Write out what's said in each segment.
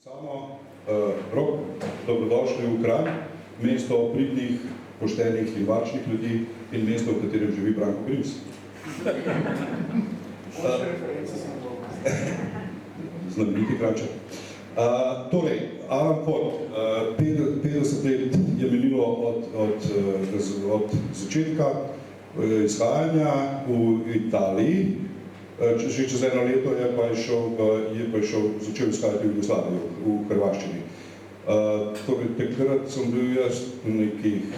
Samo Rok, dobrodošli v Kranj, mesto pridnih, poštenih in varčnih ljudi in mesto, v katerem živi Branko Grims. Znameniti Kranjčan. Torej, Alan Ford, 50 let je minilo od začetka izhajanja v Italiji. Že čez eno leto je pa začel izhajati v Jugoslaviji, v Hrvaščini. Torej, takrat sem bil jaz nekih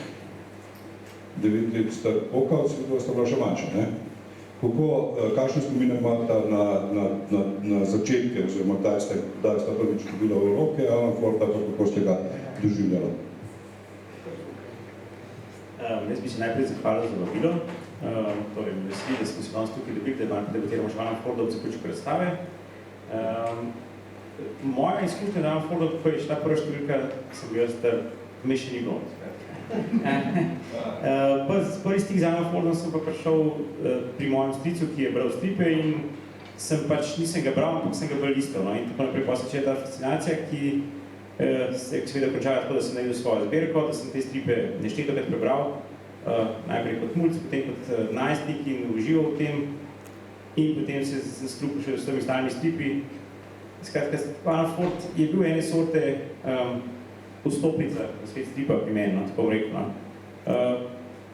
9 let star pokal, sta bila še manjša, ne? Kakšne spomine imate na začetke, oziroma kdaj sta prvič dobila v roke Alan Forda, pa kako ste ga doživljala? Jaz bi se najprej zahvalil za vabilo. Torej, veseli, da smo se danes tukaj dobili, da debatiramo še Alan Forda v zaključku predstave. Moja izkušnja na Alan Forda, ko je šla prva številka, sem bil jaz mešani blond. Prvi stik z Alan Fordom sem pa prišel pri mojem stricu, ki je bral stripe in nisem ga bral, ampak sem ga bolj listal. In tako naprej pa se začela ta fascinacija, ki se je seveda končala tako, da sem naredil svojo zbirko, da sem te stripe neštetokrat prebral. Najprej kot mulc, potem kot najstnik in užival v tem in potem se zastrupil še s temi stalnimi stripi. Skratka, Alan Ford je bil ene sorte vstopnica v svet stripa pri meni, tako rekel.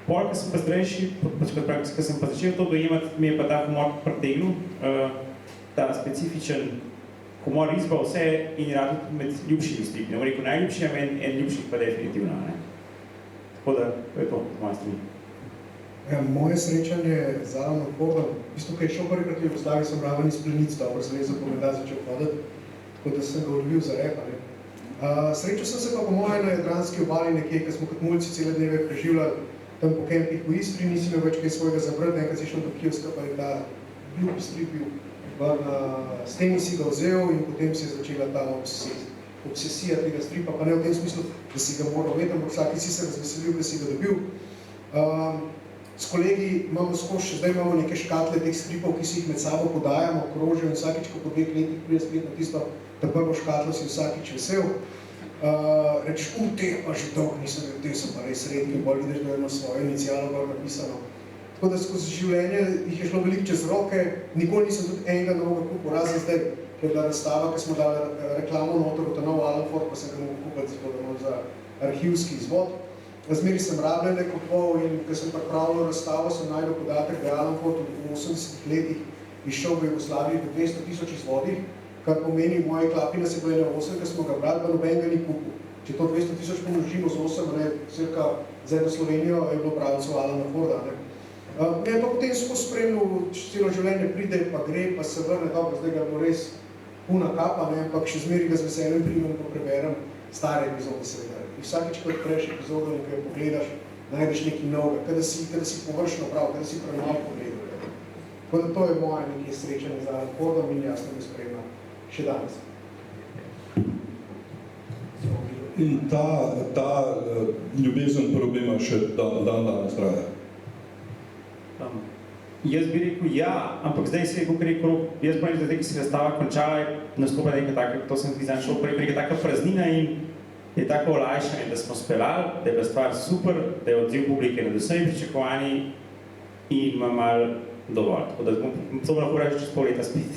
Pol, ko sem pa starejši, ko sem pa začel to dojemati, mi je pa ta humor pritegnil, ta specifičen humor izbal vse in rad med ljubšimi stripi. Ne bom rekel najljubši, a en ljubših pa definitivno. Tako da, to je to, moja strani. Moje srečanje z Alanom Fordom, v bistvu, ko je šel prvi krat v Jugoslaviji, sem raven iz Plenic, dobro sem lezo pomenda začel hodati, tako da sem ga odljubil za repa. Srečal sem se pa po moje na Jadranski obali nekje, ko smo kot mulci cele dneve preživljali tam po kempih v Istri, nisem imel več kaj svojega zabrati, enkrat si šel do kioska, pa je ta ljub strip bil. S tem si ga vzel in potem se je začela ta obsesija tega stripa, pa ne v tem smislu, da si ga moral vedeti, ampak vsaki si se razveselil, da si ga dobil. S kolegi imamo še zdaj imamo neke škatle teh stripov, ki si jih med sabo podajamo, krožijo in vsakič, ko po 2 letih pride spet na tisto, ta prvo škatlo si vsakič vesel. Rečeš, teh pa že dolgo nisem bil, te so pa res redki, bolj vidiš, da ima svojo inicijalo gor napisano. Tako da skozi življenje jih je šlo veliko čez roke, nikoli nisem tudi enega novega kupil, razen zdaj, ko je bila razstava, ko smo dali reklamo noter v ta nov Alan Ford, pa sem ga mogel kupiti za arhivski izvod. Razmeri sem rabljene kupov in ko sem pripravljal razstavo, sem najdel podatek, da je Alan Ford v 80 letih izšel v Jugoslaviji v 200,000 izvodih, kar pomeni v moji klapi nas je bilo 8, ko smo ga brali, pa noben ga ni kupil. Če to 200,000 pomnožimo z 8, cirka za eno Slovenijo je bilo pravcev Alana Forda. Pa potem smo spremljal celo življenje, pride, pa gre, pa se vrne, dobro, zdaj ga bo res puna kapa, ampak še zmeri ga z veseljem primem, pa preberem stare epizode seveda. In vsakič, ko odpreš epizodo in ko jo pogledaš, najdeš nekaj novega, kada si površno prav, kada si premalo pogledal. Tako da to je moje nekaj srečanje z Alan Fordom in jasno ga spremljam še danes. In ta ljubezen problema še dan danes traja? Jaz bi rekel ja, ampak zdaj se je kako rekel, jaz pa nekaj, ki se razstava končala, nastopa nekaj tako, to sem zdaj šel preko nekaj taka praznina in je tako olajšanje, da smo speljali, da je bila stvar super, da je odziv publike nad vsemi pričakovanji in ima malo dovolj. Tako da to lahko reči čez pol leta spet.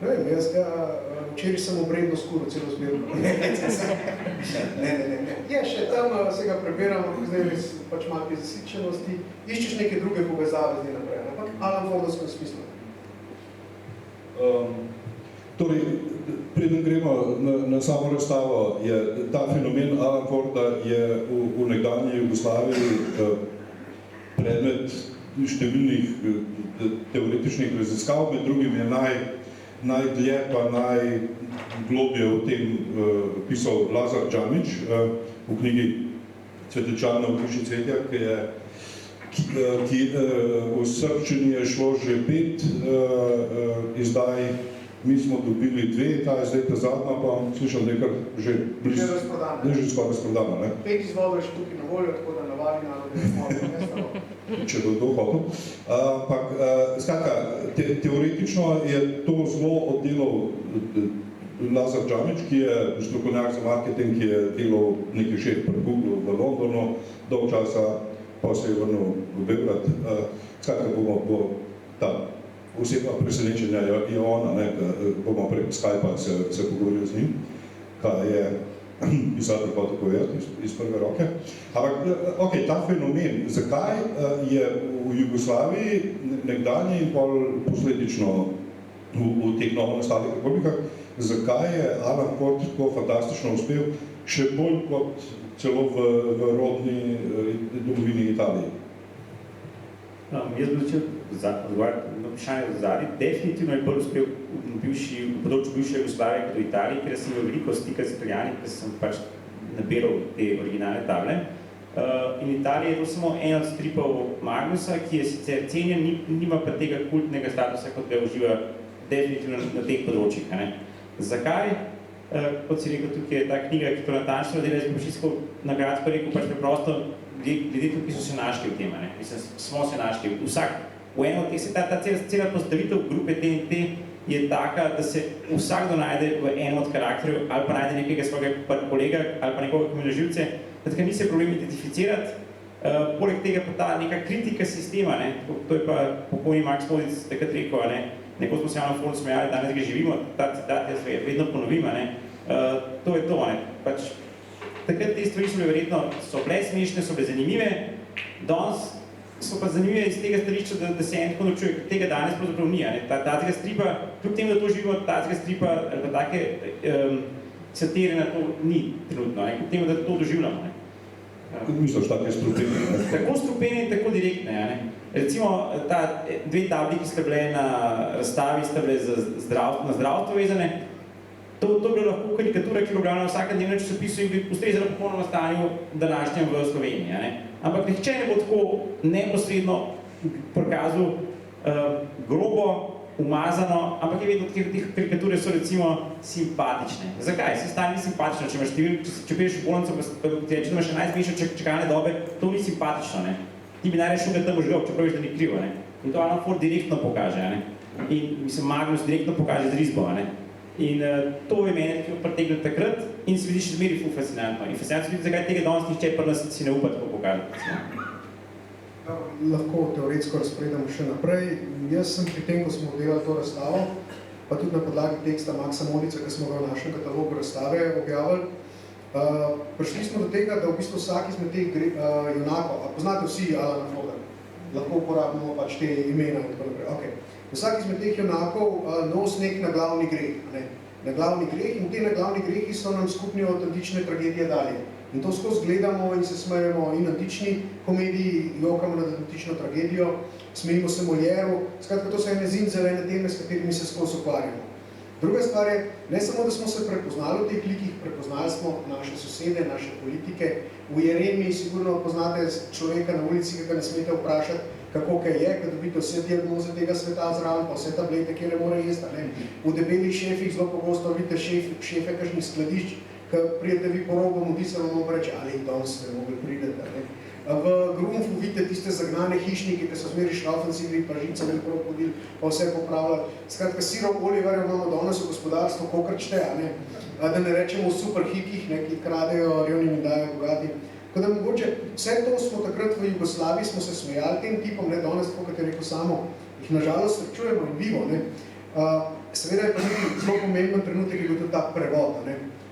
Ne vem, jaz ga včeraj sem obredno skuril celo zbirko. Ne. Je še tam, se ga prebiram, ampak zdaj res pač malo zasičenosti. Iščeš neke druge povezave zdaj naprej, ampak Alan Fordovsko smislo. Torej, preden gremo na samo razstavo, je ta fenomen Alan Forda je v nekdanji Jugoslaviji predmet številnih teoretičnih raziskav, med drugim je najdlje pa najglobje o tem pisal Lazar Džamić v knjigi Cvetličarna v hiši cvetja, ki v srbščini je šlo že 5 izdaj, mi smo dobili 2, ta je zdaj ta zadnja, pa slišal nekaj že blizu, že skoraj razprodano. 5 izvodov je še tukaj na voljo, tako da navali narod je malo če bo kdo hotel. Ampak, skratka, teoretično je to zelo oddelal Lazar Džamić, ki je strokovnjak za marketing, ki je delal nekaj šef pri Google v Londonu, dolgo časa, pa se je vrnil v Beograd. Skratka, bo ta osebna presenečenja je ona, bomo preko Skypa se pogovorili z njim, kaj je pisatelj pa tako iz prve roke. Ampak, ok, ta fenomen, zakaj je v Jugoslaviji nekdanje in pol posledično v teh novo nastalih republikah, zakaj je Alan Ford tako fantastično uspel, še bolj kot celo v rodni domovini Italiji? Jaz bi začel odgovarjati na vprašanje zadnji. Definitivno je bolj uspel v področju bivše Jugoslavije kot v Italiji, ker sem imel veliko stika z Italijani, ker sem pač nabiral te originalne table. In Italija je to samo en od stripov Magnusa, ki je sicer cenjen, nima pa tega kultnega statusa, kot ga uživa definitivno na teh področjih. Zakaj? Kot si rekel, tukaj je ta knjiga, ki to natančno dela, jaz bi pač nagradsko rekel, pač preprosto glede tukaj so se našli v tem, mislim, smo se našli. Vsak, v eno od teh, ta cela postavitev grupe TNT je taka, da se vsakdo najde v enem od karakterjev, ali pa najde nekega svojega kolega, ali pa nekoga, ki ima živce, tako ni se problem identificirati. Poleg tega pa ta neka kritika sistema, to je pa pokojni Max Modic takrat rekel, neko smo se javno forum smejali, danes ga živimo, ta citat jaz vedno ponovim, to je to, pač takrat te stvari so verjetno bile smešne, so bile zanimive, danes so pa zanimive iz tega stališča, da se en tako naučuje, ker tega danes pravzaprav ni. Tacega stripa, kljub temu, da to živimo, tacega stripa ali pa take satire na to ni trenutno, kljub temu, da to doživljamo. Misliš, take strupene? Tako strupene in tako direktne. Recimo, ta dve tabli, ki sta bile na razstavi, sta bile na zdravstvo vezane, to bi bilo lahko karikatura, ki je objavljena v vsakem dnevnem časopisu in bi ustrezala popolnoma stanju današnjem v Sloveniji. Ampak nihče ne bo tako neposredno prikazal grobo, umazano, ampak je vedno, te karikature so recimo simpatične. Zakaj? Se stane simpatično, če imaš če priješ v bolnico, pa ti reče, da imaš 11 mesecev čakalne dobe, to ni simpatično. Ti bi najraje šel tam možgal, čeprav veš, da ni krivo. In to Alan Ford direktno pokaže. In mislim, Magnus direktno pokaže z risbo. In to je mene pritegnilo takrat in se vidi še zmeri ful fascinantno. In fascinantno se vidi, zakaj tega danes nihče pri nas si ne upa tako pokazati. Lahko teoretsko razpredamo še naprej. Jaz sem pri tem, ko smo delali to razstavo, pa tudi na podlagi teksta Maxa Modica, ki smo ga v našem katalogu razstave objavili, prišli smo do tega, da v bistvu vsak izmed teh junakov, a poznate vsi Alana Forda, lahko uporabimo pač te imena in tako naprej. Okay. Vsak izmed teh junakov nos nek naglavni greh. Naglavni greh in te naglavni grehi so nam skupni od antične tragedije dalje. In to skozi gledamo in se smejemo in antični komediji, jokamo nad antično tragedijo, smejimo se Moljeru, skratka, to so ene zimzelene teme, s katerimi se skozi ukvarjamo. Druga stvar je, ne samo, da smo se prepoznali v teh likih, prepoznali smo naše sosede, naše politike. V Jeremiji sigurno poznate človeka na ulici, ki ga ne smete vprašati, kako kaj je, kad dobite vse diagnoze tega sveta zraven, pa vse tablete, ki ne more jesti. V debelih šefih zelo pogosto vidite šefe kakšnih skladišč, ki prijete vi po robu, mudi se vam reče, ali danes ne mogli prideti. V Grunfu vidite tiste zagnane hišnike, ki so zmeri šraufencigli, pa žicami hodili, pa vse popravljali. Skratka, sirov Oliverjev imamo danes v gospodarstvu, kokrčte, da ne rečemo v super hikih, ki kradejo revnim in dajo bogatim. Tako da mogoče vse to smo takrat v Jugoslaviji, smo se smejali tem tipom, danes, kot je rekel samo, jih nažalost srečujemo in vivo. Seveda je pa nekaj zelo pomemben trenutek, je bil tudi ta prevod.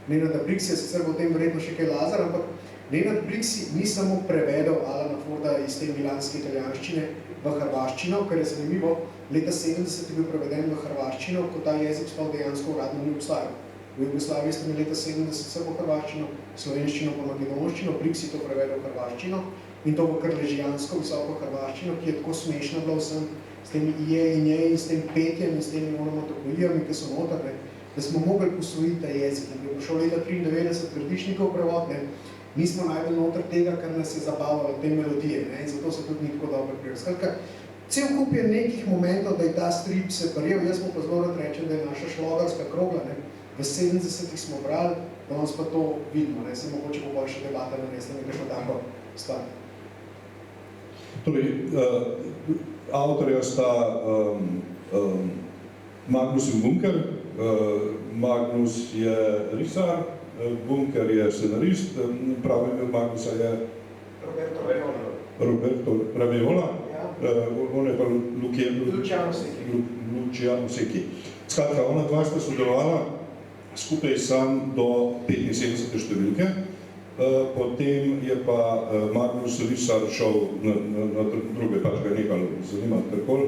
Nenad Brix je sicer v tem verjetno še kaj Lazar, ampak Nenad Brix ni samo prevedel Alana Forda iz te milanske italijanščine v hrvaščino, kar je zanimivo, leta 70 je bil preveden v hrvaščino, ko ta jezik sploh dejansko uradno ni obstajal. V Jugoslaviji smo leta 70 srbo hrvaščino, slovenščino pa makedonščino, Brix je to prevedel v hrvaščino in to v karležijansko, visoko hrvaščino, ki je tako smešna bila vsem, s temi ije in je in s tem petjem in s temi onomatopojijami, ki so notrne, da smo mogli posvojiti ta jezik. In bi prišel leta 93 Grdišnikov prevod, nismo najdeli noter tega, kar nas je zabavalo, te melodije, in zato se tudi ni tako dobro prijel. Skratka, cel kup je nekih momentov, da je ta strip se prijel, jaz mu pa zelo rad rečem, da je naša šlogarska krogla, v 70-ih smo brali, danes pa to vidimo, se mogoče bo bolj še debata nanesla nekaj tako stvar. Torej, avtorja sta Magnus in Bunker. Magnus je risar, Bunker je scenarist, pravi ime Magnusa je Roberto Raviola, on je pa Luciano Secchi. Skratka, ona dva sta sodelovala skupaj sam do 75. številke, potem je pa Magnus risar šel na druge, pač ga nekaj zanimati karkoli,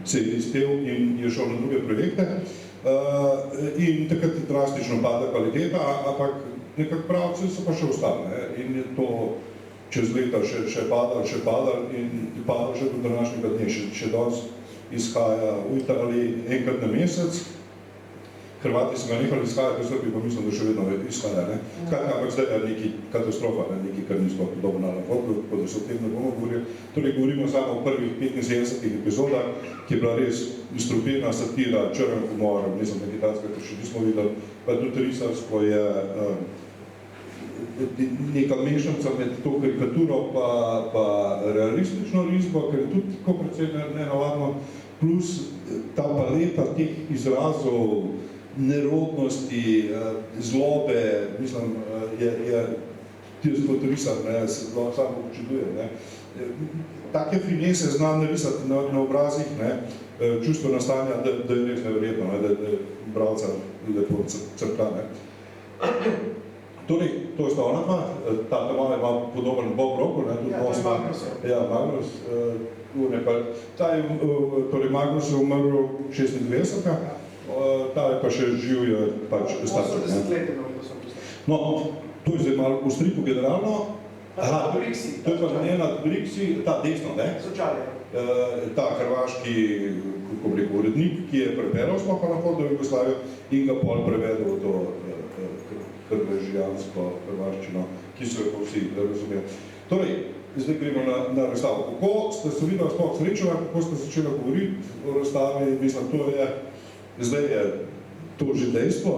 se je izpel in je šel na druge projekte in takrat drastično pada kvaliteta, ampak nekak pravci so pa še ostali, in je to čez leta še padal in padal še do današnjega dne, še danes izhaja v Italiji enkrat na mesec. Hrvati so ga nehali izhajati, v Srbiji pa mislim, da še vedno izhaja, ampak zdaj je neki katastrofa, neki, kar ni sploh dobro na Alfotlu, tako da se o tem ne bomo govorili. Torej, govorimo samo o prvih 75 epizodah, ki je bila res strupena satira, črn humor, mislim, na kitajska, kar še nismo videli, pa tudi risarsko je neka mešanica med to karikaturo pa realistično risbo, ker je tudi tako precej nenavadno, plus ta paleta teh izrazov, nerodnosti, zlobe, mislim, je kot risar, se samo počuduje. Take finese znam narisati na obrazih, čustvena stanja, da je res neverjetno, da je bralca lepo crta. Torej, to sta ona dva, ta malo ima podoben Bob Rockwell, tudi Magnus. Ja, Magnus. Torej, Magnus je umrl 96. Ta je pa še živ, je pač starček. 80 let je bilo, da sem pisal. No, to je zdaj malo v stripu generalno. Brixi. To je pa njena Brixi, ta desno, ne? Sočalje. Ta hrvaški, kako bi rekel, urednik, ki je preperal sploh na hodu v Jugoslavijo in ga pol prevedel v to krvežijansko hrvaščino, ki so jo pa vsi razumeli. Torej, zdaj gremo na razstavo. Kako ste se videli sploh srečala, kako ste začela govoriti o razstavi, mislim, to je, zdaj je to že dejstvo,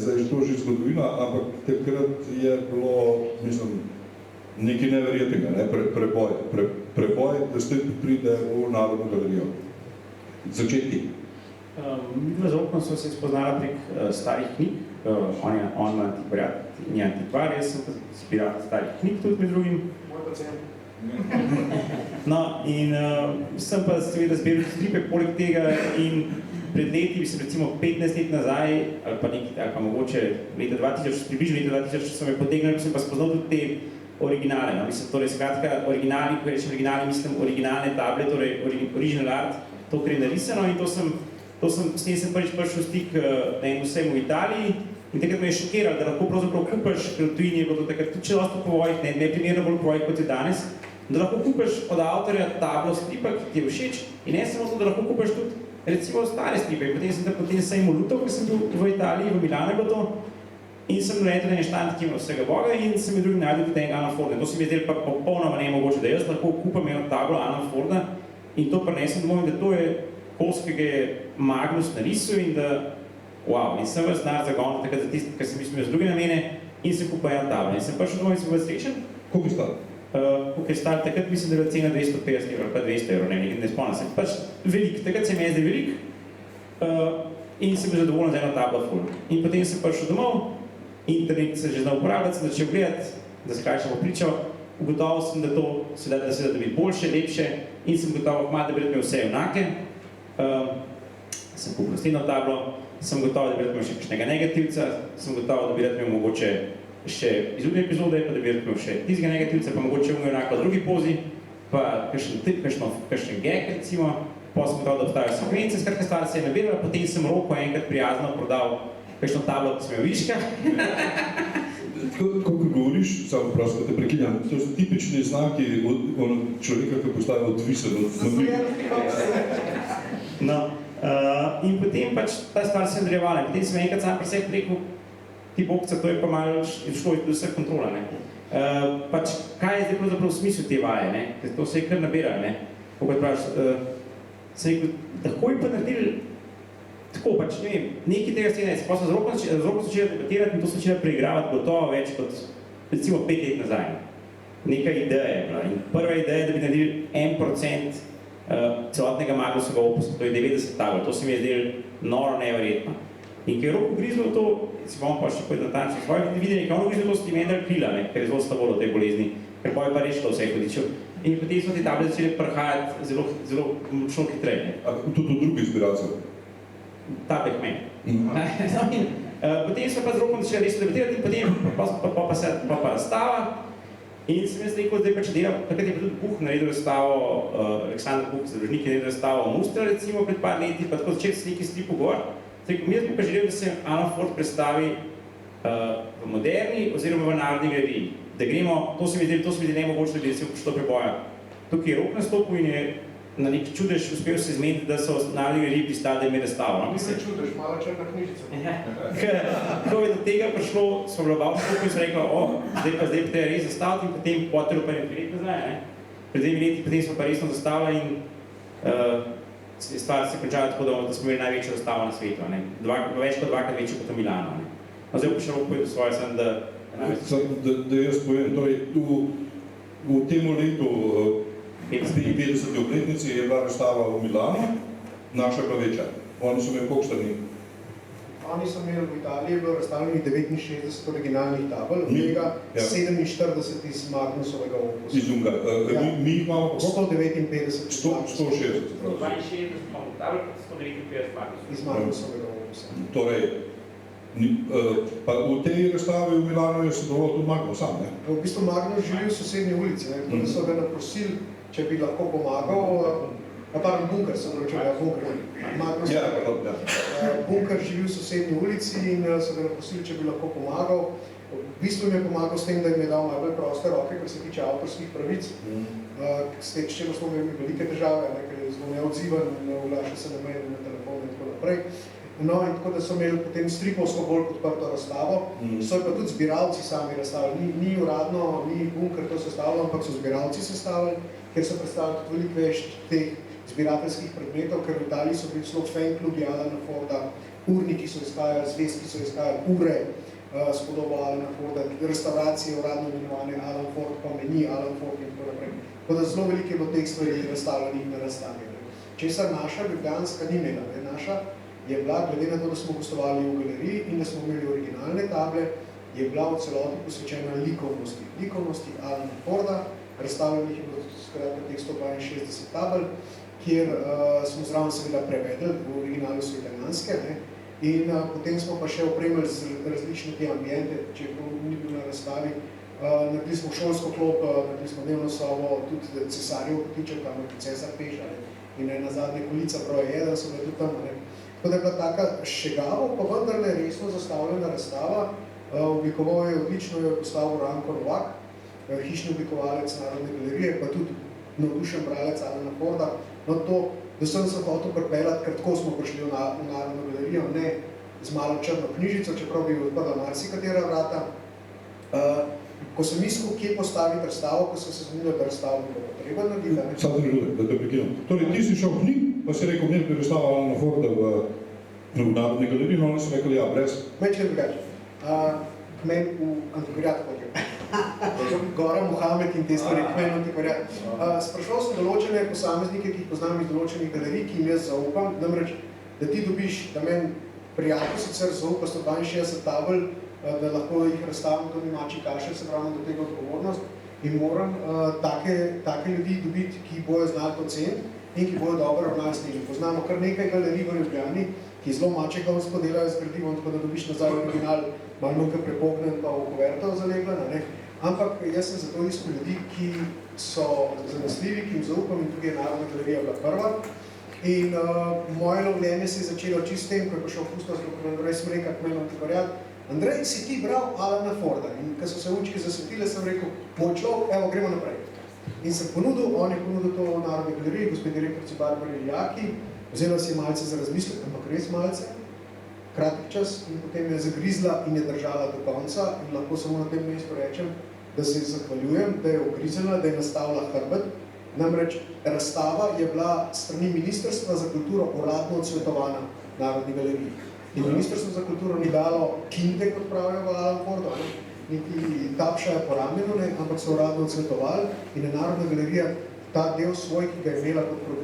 zdaj je to že zgodovina, ampak takrat je bilo, mislim, nekaj neverjetnega, preboj, da ste pride v Narodno galerijo. Začetki. Midva z Oknom so se spoznala prek starih knjig, on je antikvariat in je antikvar, jaz sem pa zbiral starih knjig tudi med drugim. Moj pacient. No, in sem pa seveda zbiral stripe poleg tega in pred leti, recimo 15 let nazaj, ali pa mogoče leta 2000, približno leta 2000, so me potegnili, sem pa spoznal tudi te originale. Mislim, torej skratka, originali, ko rečem originali, mislim originalne table, torej original art, to, kar je narisano in s tem sem prvič prišel v stik na enem vsem v Italiji in takrat me je šokiral, da lahko pravzaprav kupaš, ker v tujini je bilo to takrat tudi dosti povojih, ne primerno bolj povojih kot je danes, da lahko kupaš od avtorja tablo stripa, ki ti je všeč in ne samo to, da lahko kupaš tudi recimo stare stripe. In potem sem jim lutov, ker sem bil v Italiji, v Milano je bilo to, in sem naredil en štand, ki ima vsega boga in sem med drugim naredil tudi enega Alan Forda. To se mi je zdelo pa popolnoma nemogoče, da jaz lahko kupam eno tablo Alan Forda in to prinesem domov in da to je kos, ki ga je Magnus narisal in da, wow, in sem vas denar zagonil takrat za tisti, kar sem mislil z druge namene in sem kupil eno tablo. In sem prišel domov in sem bil srečen. Koliko je stal? Koliko je stal, takrat mislim, da je bila cena 250 evrov, pa 200 evrov, ne spomnim se. Pač velik, takrat se mi je zdaj velik in sem bil zadovoljen z eno tablo full. In potem sem prišel domov, internet se že znal uporabljati, sem začel gledati, da se krajšamo pričal, ugotovil sem, da to se da biti boljše, lepše in sem gotovo, da bi imel vse enake. Sem kupil naslednjo tablo, sem gotovo, da bi imel še kakšnega negativca, sem gotovo, da bi imel mogoče še izudne epizode, pa da bi imel še tistega negativca, pa mogoče umel enako v drugi pozi, pa kakšen gag recimo, pa sem gotovo, da obstajajo sekvence, skratka stvar se je nabirala, potem sem Roko enkrat prijazno prodal kakšno tablo, ki sem jo viška. Kako govoriš, samo prosto, da te prekinjam, to so tipični znaki človeka, ki postaje odvisen od No, in potem pač ta stvar se je nadaljevala. Potem sem enkrat sam pri sebi rekel, ti bokca, to je pa malo šlo iz vseh kontrola, ne. Pač, kaj je zdaj pravzaprav smisel te vaje, ne, ker to se je kar nabiralo, ne. Kako praviš, sem rekel, takoj pa naredili tako, pač, ne vem, nekaj tega scena je, pa so z Rokom začeli debatirati in to so začeli preigravati gotovo več kot, recimo, 5 let nazaj. neka ideja je bila. In prva ideja je, da bi naredili 1% celotnega Magnusovega opusa, to je 90 tabel, to se mi je zdelo noro neverjetno. In ker je Rok ugrizel to, si bom pa še povedal natančno svoje videnje, ker on ugrizel to stimendal krila, ker je zelo slabo tej bolezni, ker pa je pa rešilo vseh hudičev. In potem so te table začeli prihajati zelo močno hitreje. A tudi od drugih zbiralcev? Tablih meni. Potem smo pa z Rokom začeli resno debatirati in potem pa razstava. In sem jaz rekel, zdaj pa če delam, takrat je pa tudi Buh naredil razstavo, Aleksandar Buh, Zadružnik je naredil razstavo Mustra recimo pred par leti, pa tako začeli se neki stripu gor. Jaz bi pa želel, da se Alan Ford predstavi v moderni oziroma v narodni galeriji. Da gremo, to se mi zdi nemogoče, da se to preboja. Tukaj je Rok nastopil in je na nek čudež uspel se zmeniti, da so v narodni galeriji pristali, da ime razstavo. Ni se čudež, mala črna knjižica. Ko je do tega prišlo, smo bila bavši skupaj in so rekla, zdaj pa treba res zastaviti in potem Potterov pa je 3 let nazaj. Pred 2 leti potem smo pa resno zastavili in stvar se končala tako, da smo imeli največjo razstavo na svetu, več kot 2krat večjo kot v Milano. Zdaj pa še Rok povedal svoje, sem, da jaz povem, torej v tem letu 50. obletnici je bila razstava v Milano, naša pa večja. Oni so imeli koliko strani? Oni so imeli v Italiji, je bilo razstavljenih 69 originalnih tabel, od tega 47 iz Magnusovega opusa. Iz Unga. Mi jih imamo 159. 160. 62 imamo tabel, 159 iz Magnusovega opusa. Torej, pa v tej razstavi v Milano je sodeloval tudi Magnus sam, ne? V bistvu Magnus živi v sosednji ulici, tako da so ga naprosili, če bi lahko pomagal, Bunker, sem rekel, Bunker. Bunker živi v sosednji ulici in so ga naprosili, če bi lahko pomagal. V bistvu jim je pomagal s tem, da jim je dal najbolj proste roke, kar se tiče avtorskih pravic. S čemer smo imeli velike težave, ker je zelo neodziven, ne vlaša se na mail, na telefon in tako naprej. No, in tako da so imeli potem stripovsko bolj odprto razstavo, so pa tudi zbiralci sami razstavili, ni uradno, ni Bunker to sestavljal, ampak so zbiralci sestavili, ker so predstavili tudi veliko več teh zbirateljskih predmetov, ker v Italiji so bili celo fan klubi Alana Forda, urniki so izhajali, zvezki so izhajali, ure s podobo Alana Forda, restauracije uradno imenovane Alan Ford, pa meni Alan Ford in tako naprej. Tako da zelo veliko je bilo teh stvari razstavljenih na razstavi. Česar naša ljubljanska ni imela, naša je bila, glede na to, da smo gostovali v galeriji in da smo imeli originalne table, je bila v celoti posvečena likovnosti. Likovnosti Alana Forda, razstavljenih je bilo skratka teh 162 tabel, kjer smo zraven seveda prevedli, v originalu so italijanske, in potem smo pa še opremili z različne te ambiente, če ni bil na razstavi. Naredili smo šolsko klop, naredili smo dnevno sobo, tudi cesarjev potičev, tam je cesar Peša, in nazadnje kolica broja 1 so bile tudi tam. Tako da je bila taka šegavo, pa vendarle resno zastavljena razstava. Oblikoval je odlično, jo je postavil Ranko Novak, hišni oblikovalec Narodne galerije, pa tudi navdušen bralec Alana Forda. No to, da sem hotel pripeljati, ker tako smo prišli v Narodno galerijo, ne z malo črno knjižico, čeprav bi odprla marsikatera vrata. Ko sem mislil, kje postaviti razstavo, ko sem se zmenil, da razstavo bi bilo potreba narediti. Samo trenutek, da te prekinem. Torej, ti si šel v njih, pa si rekel, ne bi razstava Alana Forda v Narodni galeriji, no oni so rekli, ja, brez. Mečkaj drugače. K meni v antikvariat hodijo. Gora Mohamed in te stvari, k meni v antikvariat. Sprašal sem določene posameznike, ki jih poznam iz določenih galerij, ki jim jaz zaupam, namreč, da ti dobiš, da meni prijatelj sicer zaupa 162 tabel, da lahko jih razstavim tudi mači kaše, se pravi do tega odgovornost in moram take ljudi dobiti, ki bojo znali to ceniti in ki bojo dobro ravnali s njimi. Poznamo kar nekaj galerij v Ljubljani, ki zelo mačega delajo z gradivom, tako da dobiš nazaj original, malo manjka prepognen pa v kuverto zalegla, ampak jaz sem zato iskal ljudi, ki so zanesljivi, ki jim zaupam in tudi je Narodna galerija bila prva. In moje lovljenje se je začelo čist tem, ko je prišel Kustos, ko je Andrej Smreka k meni antikvariat. Andrej, si ti bral Alana Forda? In ko so se učki zasvetile, sem rekel, moj človek, evo, gremo naprej. In sem ponudil, on je ponudil to v Narodni galeriji, gospod direktorci Barbari Iljaki, vzela si malce za razmislek, ampak res malce, kratek čas, in potem je zagrizla in je držala do konca in lahko samo na tem mestu rečem, da se zahvaljujem, da je ogrizena, da je nastavila hrbet. Namreč razstava je bila strani Ministrstva za kulturo uradno odsvetovana Narodni galeriji. In Ministrstvo za kulturo ni dalo kinte, kot pravijo v Alan Fordu, niti tapšajo po ramenu, ne, ampak so uradno odsvetovali in je Narodna galerija ta del svoj, ki ga je imela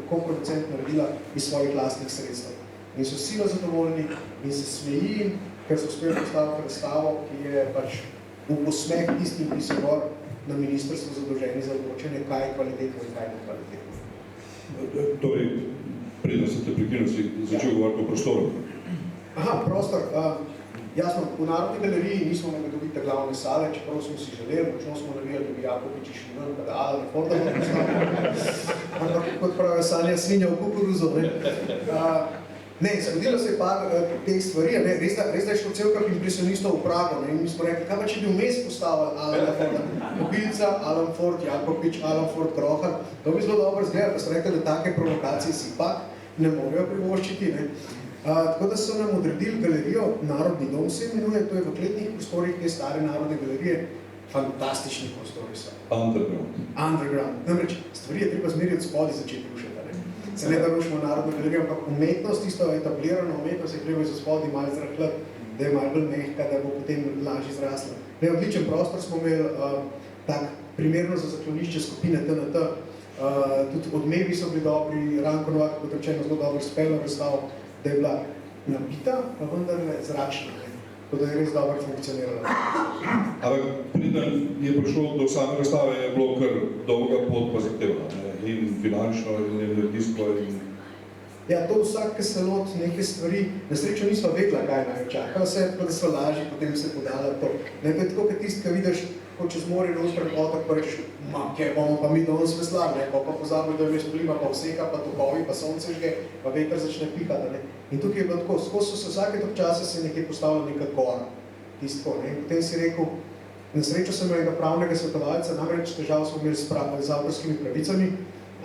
kot producent naredila iz svojih lastnih sredstev. In so sila zadovoljni in se smeji, ker so uspeli postaviti predstavo, ki je pač v posmeh tistim, ki so gor na ministrstvu zadolženi za odločenje, kaj je kvalitetno in kaj ne kvalitetno. Torej, predno se te prekinil, si začel govoriti o prostoru. Aha, prostor. Jasno, v Narodni galeriji nismo mogli dobiti glavne sale, čeprav smo si želeli, močno smo navijali, da bi Jakopiči šli ven, pa da Alan Forda bo postavil. Ampak kot pravijo, Sanja svinja v kukuruzu. Ne, zgodilo se je par teh stvari, ne, res da je šlo cel kar impresionistov v Prago, ne, in mi smo rekli, kaj pa če bi vmes postavili Alana Forda, Mobilca, Alan Ford, Jakopič, Alan Ford, Krohar, to bi zelo dobro izgledalo, pa so rekli, da take provokacije si pa ne morejo privoščiti, ne. Tako da so nam odredili galerijo, Narodni dom se imenuje, to je v kletnih prostorih te stare Narodne galerije, fantastični prostori so. Underground. Namreč, stvari je treba zmeri od spodaj začeti rušiti, ne. Se ne da rušimo Narodno galerijo, ampak umetnost, tisto etablirano umetnost je treba iz spodaj malo zrahljati, da je malo bolj mehka, da bo potem lažje zrasla. Ne, odličen prostor smo imeli, tak primerno za zaklonišče skupine TNT, tudi odmevi so bili dobri, Ranko Novak, kot rečeno, zelo dobro spelo razstav, da je bila napita, pa vendar zračna, tako da je res dobro funkcionirala. Ampak preden je prišlo do same razstave, je bilo kar dolga pot pa zahtevna, in finančno, in energijsko, in... Ja, to vsak, ki se loti neke stvari, na srečo nismo vedela, kaj naj čaka, vse pa da so lažji, potem se podala to. Ne, to je tako, kot tisti, ki vidiš, ko čez morje na uspred otok, pa rečeš, kaj bomo pa mi danes veslali, pa pozabi, da je vmes plima, pa vseka, pa tokovi, pa sonce žge, pa veter začne pihati, ne. In tukaj je bilo tako, skozi so se vsake tok časa se nekaj postavila neka gora, tisto, ne. In potem si rekel, na srečo sem imel enega pravnega svetovalca, namreč težav smo imeli z avtorskimi pravicami,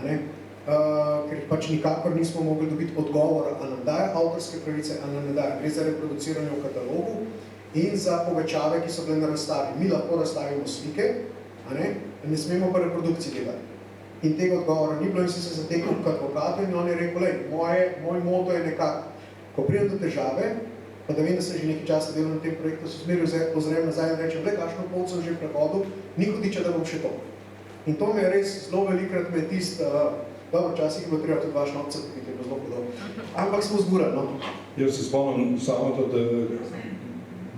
ne, ker jih pač nikakor nismo mogli dobiti odgovora, a nam daje avtorske pravice, a nam ne daje. Gre za reproduciranje v katalogu in za povečave, ki so bile na razstavi. Mi lahko razstavimo slike, ne smemo pa reprodukcije delati. In tega odgovora ni bilo in sem se zatekal k advokatu in on je rekel, moj moto je nekako, ko pridem do težave, pa da vem, da sem že nekaj časa delal na tem projektu, se smeri ozrem nazaj in rečem, kakšno pot sem že prehodil, ni hudiča, da bom še to. In to me je res zelo velikrat me dobro, včasih je bilo treba tudi vaš novce, ki je bilo zelo podobno. Ampak smo zgurali, no. Jaz se spomnim samo to, da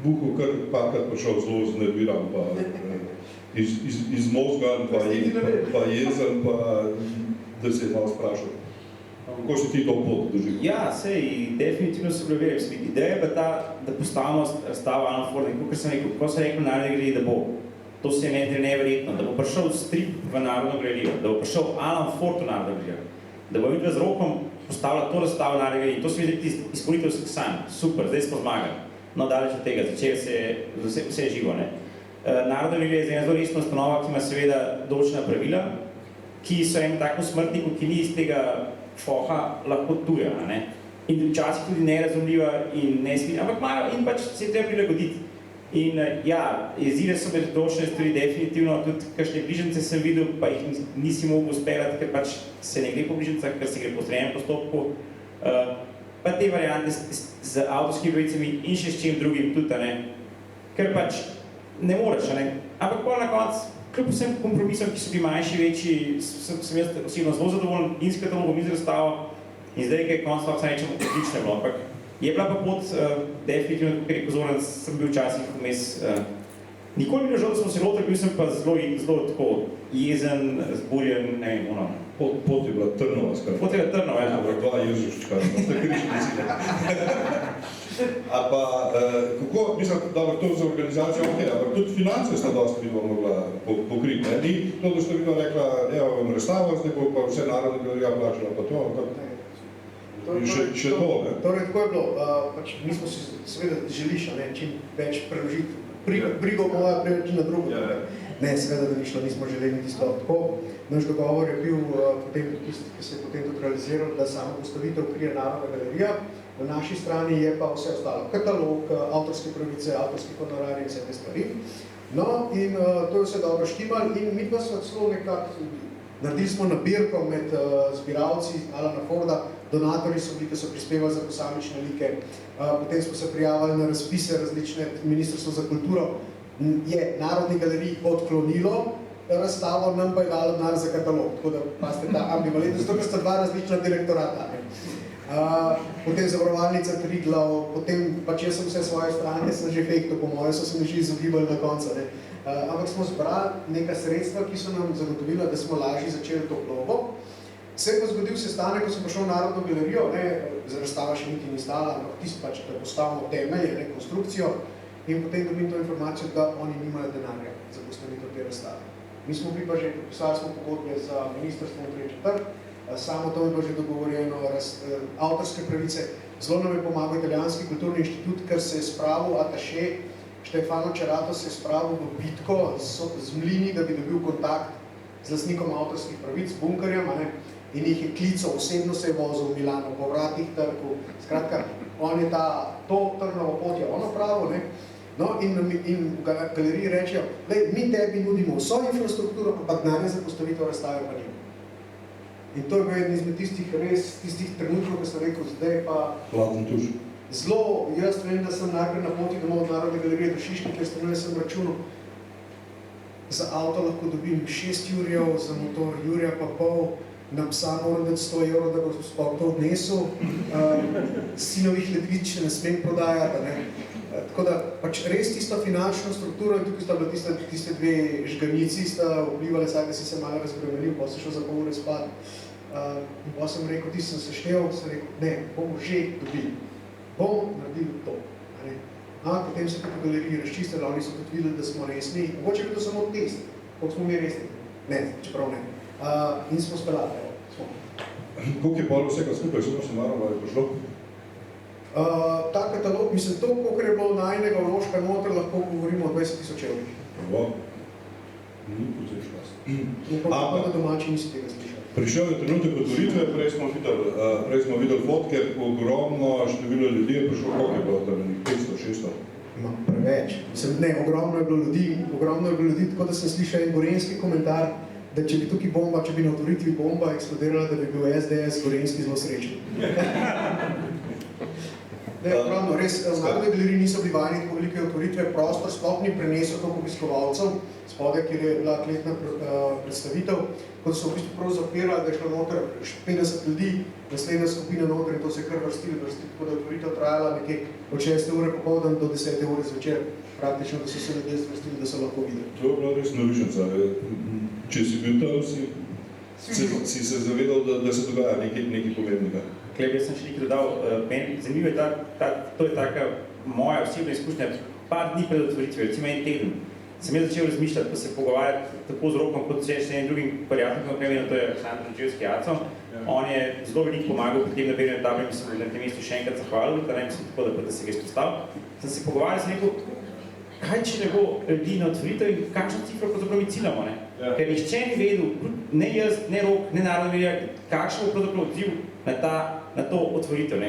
Buhu kar parkrat prišel zelo znerviran, pa izmozgan, pa jezen, pa da se je malo sprašal. Kako si ti to pot doživel? Ja, sej, definitivno se bilo verjem. Ideja je pa ta, da postavimo razstavo Alan Forda, kot sem rekel, ko sem rekel v Narodni galeriji, da bo. To se je meni neverjetno, da bo prišel strip v Narodno galerijo, da bo prišel Alan Ford v Narodno galerijo, da bo videl z Rokom postavila to razstavo v Narodni galeriji. To se mi zdi izpolnitev sanj. Super, zdaj smo zmagali. No, daleč od tega, začelo se je vse živo, ne. Narodna galerija je ena zelo resna ustanova, ki ima seveda določena pravila, ki so enem takemu smrtniku, ki ni iz tega foha lahko tuja, ne. In včasih tudi nerazumljiva in nesmiljena, ampak malo in pač se je treba prilagoditi. In ja, jezile so med določene stvari definitivno, tudi kakšne bližnjice sem videl, pa jih nisi mogel uspelati, ker pač se ne gre po bližnjicah, ker se gre po srednjem postopku. Pa te variante z avtorskimi pravicami in še s čim drugim tudi, ne, ker pač ne moreš, ne. Ampak pa na koncu, kljub vsem kompromisom, ki so bili manjši, večji, sem jaz osebno zelo zadovoljen in s katalogom in z razstavo in zdaj, kaj konc lahko se rečemo, odlično bilo, ampak je bila pa pot definitivno, ker je pozoren, sem bil včasih vmes. Nikoli mi je žal, da smo se lotili, bil sem pa zelo tako jezen, zburjen, ne vem, ono. Pot je bila trnova, skratka. Pot je bila trnova, ja. Dva Jezuščka, sta krišni cilj. A pa, kako, mislim, dobro, to za organizacijo, ok, ampak tudi finance sta dosti vidva mogla pokriti, ne? Ni to, da sta vidva rekla, evo vam razstavo, zdaj bo pa vse Narodna galerija plačala pa to, ampak še to, ne? Torej, tako je bilo, pač mi smo si seveda želiš, čim več preložiti, brigo moja preveč na drugo. Ne, seveda, da ni šlo, nismo želeli niti sploh tako. Naš dogovor je bil potem, ki se je potem tudi realiziral, da samo postavitev krije Narodna galerija, na naši strani je pa vse ostalo, katalog, avtorske pravice, avtorski honorarji in vse te stvari. No, in to je vse dobro štimal in mi pa so celo nekako, naredili smo nabirko med zbiralci Alana Forda, donatorji so bili, ki so prispevali za posamične like, potem smo se prijavili na razpise različne Ministrstvo za kulturo, je Narodni galeriji odklonilo razstavo, nam pa je dalo denar za katalog. Tako da paste ta ambivalentnost, zato ker sta dva različna direktorata. Potem Zavarovalnica Triglav, potem pač jaz sem vse svoje stranke, sem že fekto, po moje so se mi že izogibali na konca. Ampak smo zbrali neka sredstva, ki so nam zagotovila, da smo lažje začeli to plovbo. Se je pa zgodil sestanek, ko sem prišel v Narodno galerijo, razstava še niti ni stala, ampak tisto pač, da postavimo temelje, konstrukcijo, in potem dobim to informacijo, da oni nimajo denarja za postavitev te razstave. Mi smo bili pa že, podpisali smo pogodbe za ministrstvo v 3. Samo to je bilo že dogovorjeno, avtorske pravice. Zelo nam je pomagal Italijanski kulturni inštitut, ker se je spravil ataše, Štefano Čerato se je spravil v bitko z Mlini, da bi dobil kontakt z lastnikom avtorskih pravic, Bunkerjem, in jih je klical, osebno se je vozil v Milano, po vratih trgu. Skratka, on je to Trnovo pot je ono pravo, No, in v galeriji rečejo, mi tebi nudimo vso infrastrukturo, pa denarja za postavitev razstave pa nima. In to je bil eden izmed tistih trenutkov, ko sem rekel, zdaj pa... Laten tuš. Zelo, jaz vem, da sem najprej na poti domov od Narodne galerije do Šiške, kjer stanuje sem računal, za avto lahko dobim 6 jurjev, za motor jurja pa pol, na psa moram dati 100 evrov, da bo spod to odnesel, sinovih ledvič ne smem prodajati, Tako da pač res tisto finančno strukturo in tukaj sta bila tiste dve žganici, sta vplivali, da si se malo razbremenil, pa se šel za pol ure spat. In pa sem rekel, sem se štel, sem rekel, ne, bomo že dobili. Bomo naredili to. Potem se tudi v galeriji razčistili, oni so tudi videli, da smo resni. Mogoče je bil to samo test, koliko smo mi resni. Ne, čeprav ne. In smo speljali. Koliko je pol vsega skupaj, se naravno je prišlo? Ta katalog, mislim, to, koliko je bilo najnega vložka noter, lahko govorimo o 20.000 evrih. Ni pocej šlas. In pa da domači nisi tega slišali. Prišel je trenutek otvoritve, prej smo videli fotke, ogromno število ljudi je prišlo, koliko je bilo tam, 500, 600? Preveč. Mislim, ne, ogromno je bilo ljudi, tako da sem slišal en gorenjski komentar, da če bi tukaj bomba, če bi na otvoritvi bomba eksplodirala, da bi bil SDS gorenjski zelo srečen. Pravno, res, v Narodni galeriji niso bili vajeni tako velike otvoritve, prostor sploh ni prenesel toliko obiskovalcev, spodaj, kjer je bila kletna predstavitev, ko so v bistvu prav zapirali, da je šlo noter 50 ljudi, naslednja skupina noter in to se je kar vrstili, tako da je otvoritev trajala nekje od 6. ure popoldan do 10. ure zvečer, praktično, da so se ljudje zvrstili, da so lahko videli. To je bila res norišnica. Če si bil tam, si se zavedal, da se dogaja nekaj pomembnega. Kleb, jaz sem še nekaj dodal, meni zanimivo je to je taka moja osebna izkušnja, par dni pred otvoritvijo, recimo en teden, sem jaz začel razmišljati, pa se pogovarjati tako z Rokom, kot še en drugim prijateljom, to je Aleksandr Čevski Aco. On je zelo veliko pomagal pri tem napeljnem tablu in bi se na tem mestu še enkrat zahvalil, mislim tako, da se ga izpostavil. Sem se pogovarjal, sem rekel, kaj če ne bo ljudi na otvoritev in kakšno cifro pravzaprav mi ciljamo, Ker nihče ni vedel, ne jaz, ne Rok, ne Narodna galerija, kakšen bo pravzaprav odziv na to otvoritev.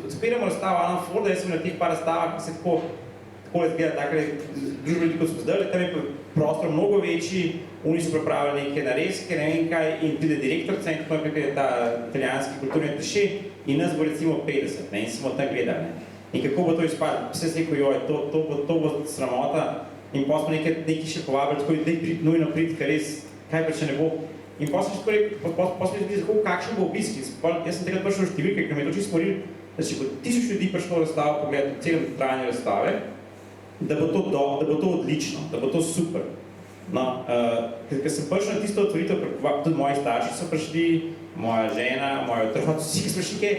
Odpiramo razstavo Alan Forda, jaz sem na teh par razstavah, ki se tako izgleda takole družbe ljudi, kot smo zdaj, tam je prostor mnogo večji, oni so pripravili neke narezke, ne vem kaj, in pride direktorca in tako naprej, je ta italijanski kulturni ataše in nas bo recimo 50, in smo tam gledali. In kako bo to izpadlo? Vse se rekel, joj, to bo sramota. In pa smo nekaj še povabili, tako da nujno priti, ker res, kaj pa če ne bo. In pa smo rekel, kakšen bo obisk. Jaz sem takrat prišel v številke, ker me je to čisto moril, da če bo 1000 ljudi prišlo v razstavo pogledati v celem trajanju razstave, da bo to odlično, da bo to super. Ker sem prišel na tisto otvoritev, tudi moji starši so prišli, moja žena, moji otroci, vsi smo šli kaj.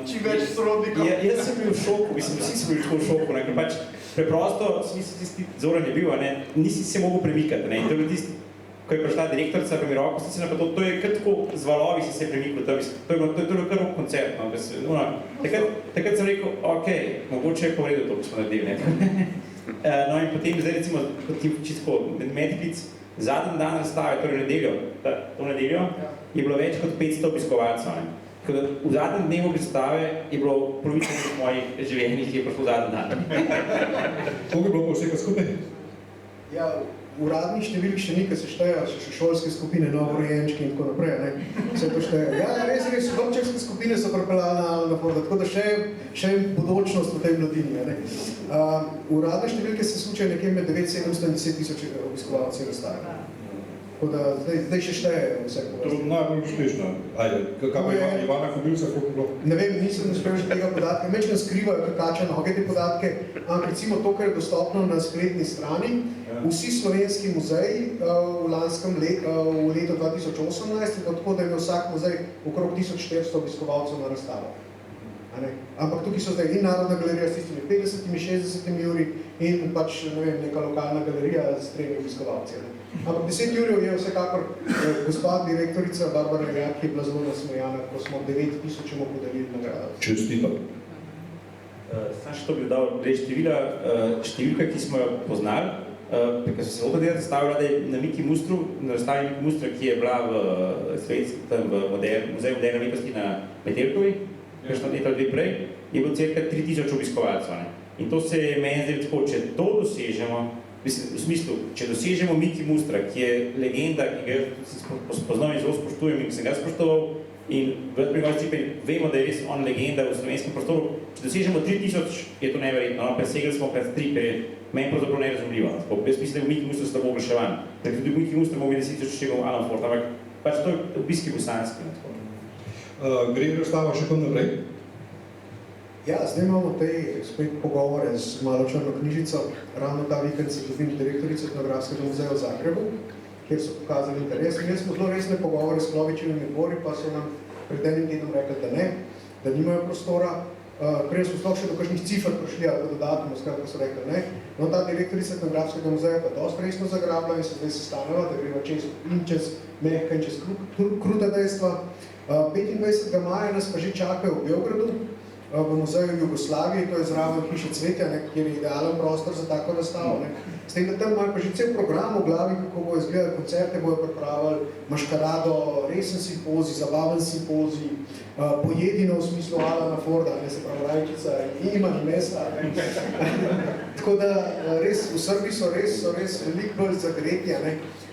Čim več sorodnikov. Jaz sem bil v šoku, vsi smo bili v šoku, ker pač preprosto, tisti Zoran je bil, nisi se mogel premikati. In to je bilo tisti, ko je prišla direktorica, pa mi roko stisnila, pa to je kar tako z valovi si se premikal, to je bilo kar koncert. Takrat sem rekel, ok, mogoče je povedal to, ko smo naredili. No in potem zdaj recimo, čisto medklic, zadnji dan razstave, torej to nedeljo, je bilo več kot 500 obiskovalcev. V zadnjem dnevu predstave je bilo polovica mojih življenjih, ki je prišlo v zadnji dan. Koliko je bilo vsega skupaj? Ja, uradnih številk še ni, ker se štejejo še šolske skupine, novorojenčki in tako naprej, ne? Vse to šteje. Ja, res, vrtčevske skupine so pripeljali na Alana Forda, tako da še bodočnost v tej mladini, ne? Uradne številke se slučajo nekje med 900 in 10 tisoč obiskovalcev razstave. Tako da zdaj še štejejo vse To povrsti. je najbolj uspešno. Ajde, kako je Ivana Kobilca, koliko bilo? Ne vem, nisem uspel še tega podatka, meč ne skrivajo, kakača noge te podatke, ampak recimo to, kar je dostopno na spletni strani, vsi slovenski muzeji v lanskem v letu 2018, tako da je imel vsak muzej okrog 1400 obiskovalcev na razstavo. Ampak tukaj so zdaj in Narodna galerija s tistimi 50-60 juri in pač, ne vem, neka lokalna galerija s 3 obiskovalci. Ampak 10 jurjev je vsekakor gospa direktorica Barbara Rejak, ki je bila zelo nasmejana, ko smo 9000 podelili nagrado. Čestitam. Sam še to bi dodal števila, številka, ki smo jo poznali, ker so se opet razstavila, da je na Miki Mustru, na razstavi Miki Mustra, ki je bila v Muzeju moderne umetnosti na Metelkovi, kakšno leto ali dve prej, je bilo cirka 3000 obiskovalcev. In to se je meni zdaj tako, če to dosežemo, v smislu, če dosežemo Miki Mustra, ki je legenda, ki ga spoznal in zelo spoštujem in ki sem ga spoštoval, in v prihodnosti vemo, da je res on legenda v slovenskem prostoru, če dosežemo 3000, je to neverjetno, presegli smo krat 3, ker je meni pravzaprav nerazumljivo. Jaz mislim, da je v Miki Mustra slabo oglaševan, da tudi v Miki Mustra mogli 10 000 čegov Alan Ford, ampak pač to je obiski bosanski. Gre razstava še kam naprej? Ja, zdaj imamo spet pogovore z malo črno knjižico. Ravno ta vikend se dobim direktorico Etnografskega muzeja v Zagrebu, kjer so pokazali interes. Imeli smo zelo resne pogovore s Klovičevimi dvori, pa so nam pred enim tednom rekli, da ne, da nimajo prostora. Prej smo sploh še do kakšnih cifr prišli, ali pa dodatno, skratka so rekli ne. No, ta direktorica Etnografskega muzeja pa dosti resno zagrabila in se zdaj sestanela, da greva čez mehka in čez kruta dejstva. 25. maja nas pa že čakajo v Beogradu, v muzeju Jugoslavije, to je zraven hiše Cvetja, kjer je idealen prostor za tako razstavo. S tem, da tam imajo pa že cel program v glavi, kako bojo izgledali, koncerte bojo pripravili, maškarado, resen simpozij, zabaven simpozij, pojedino v smislu Alana Forda, se pravi rajčica, ima in mesa. Tako da res, v Srbiji so res veliko bolj zagreti.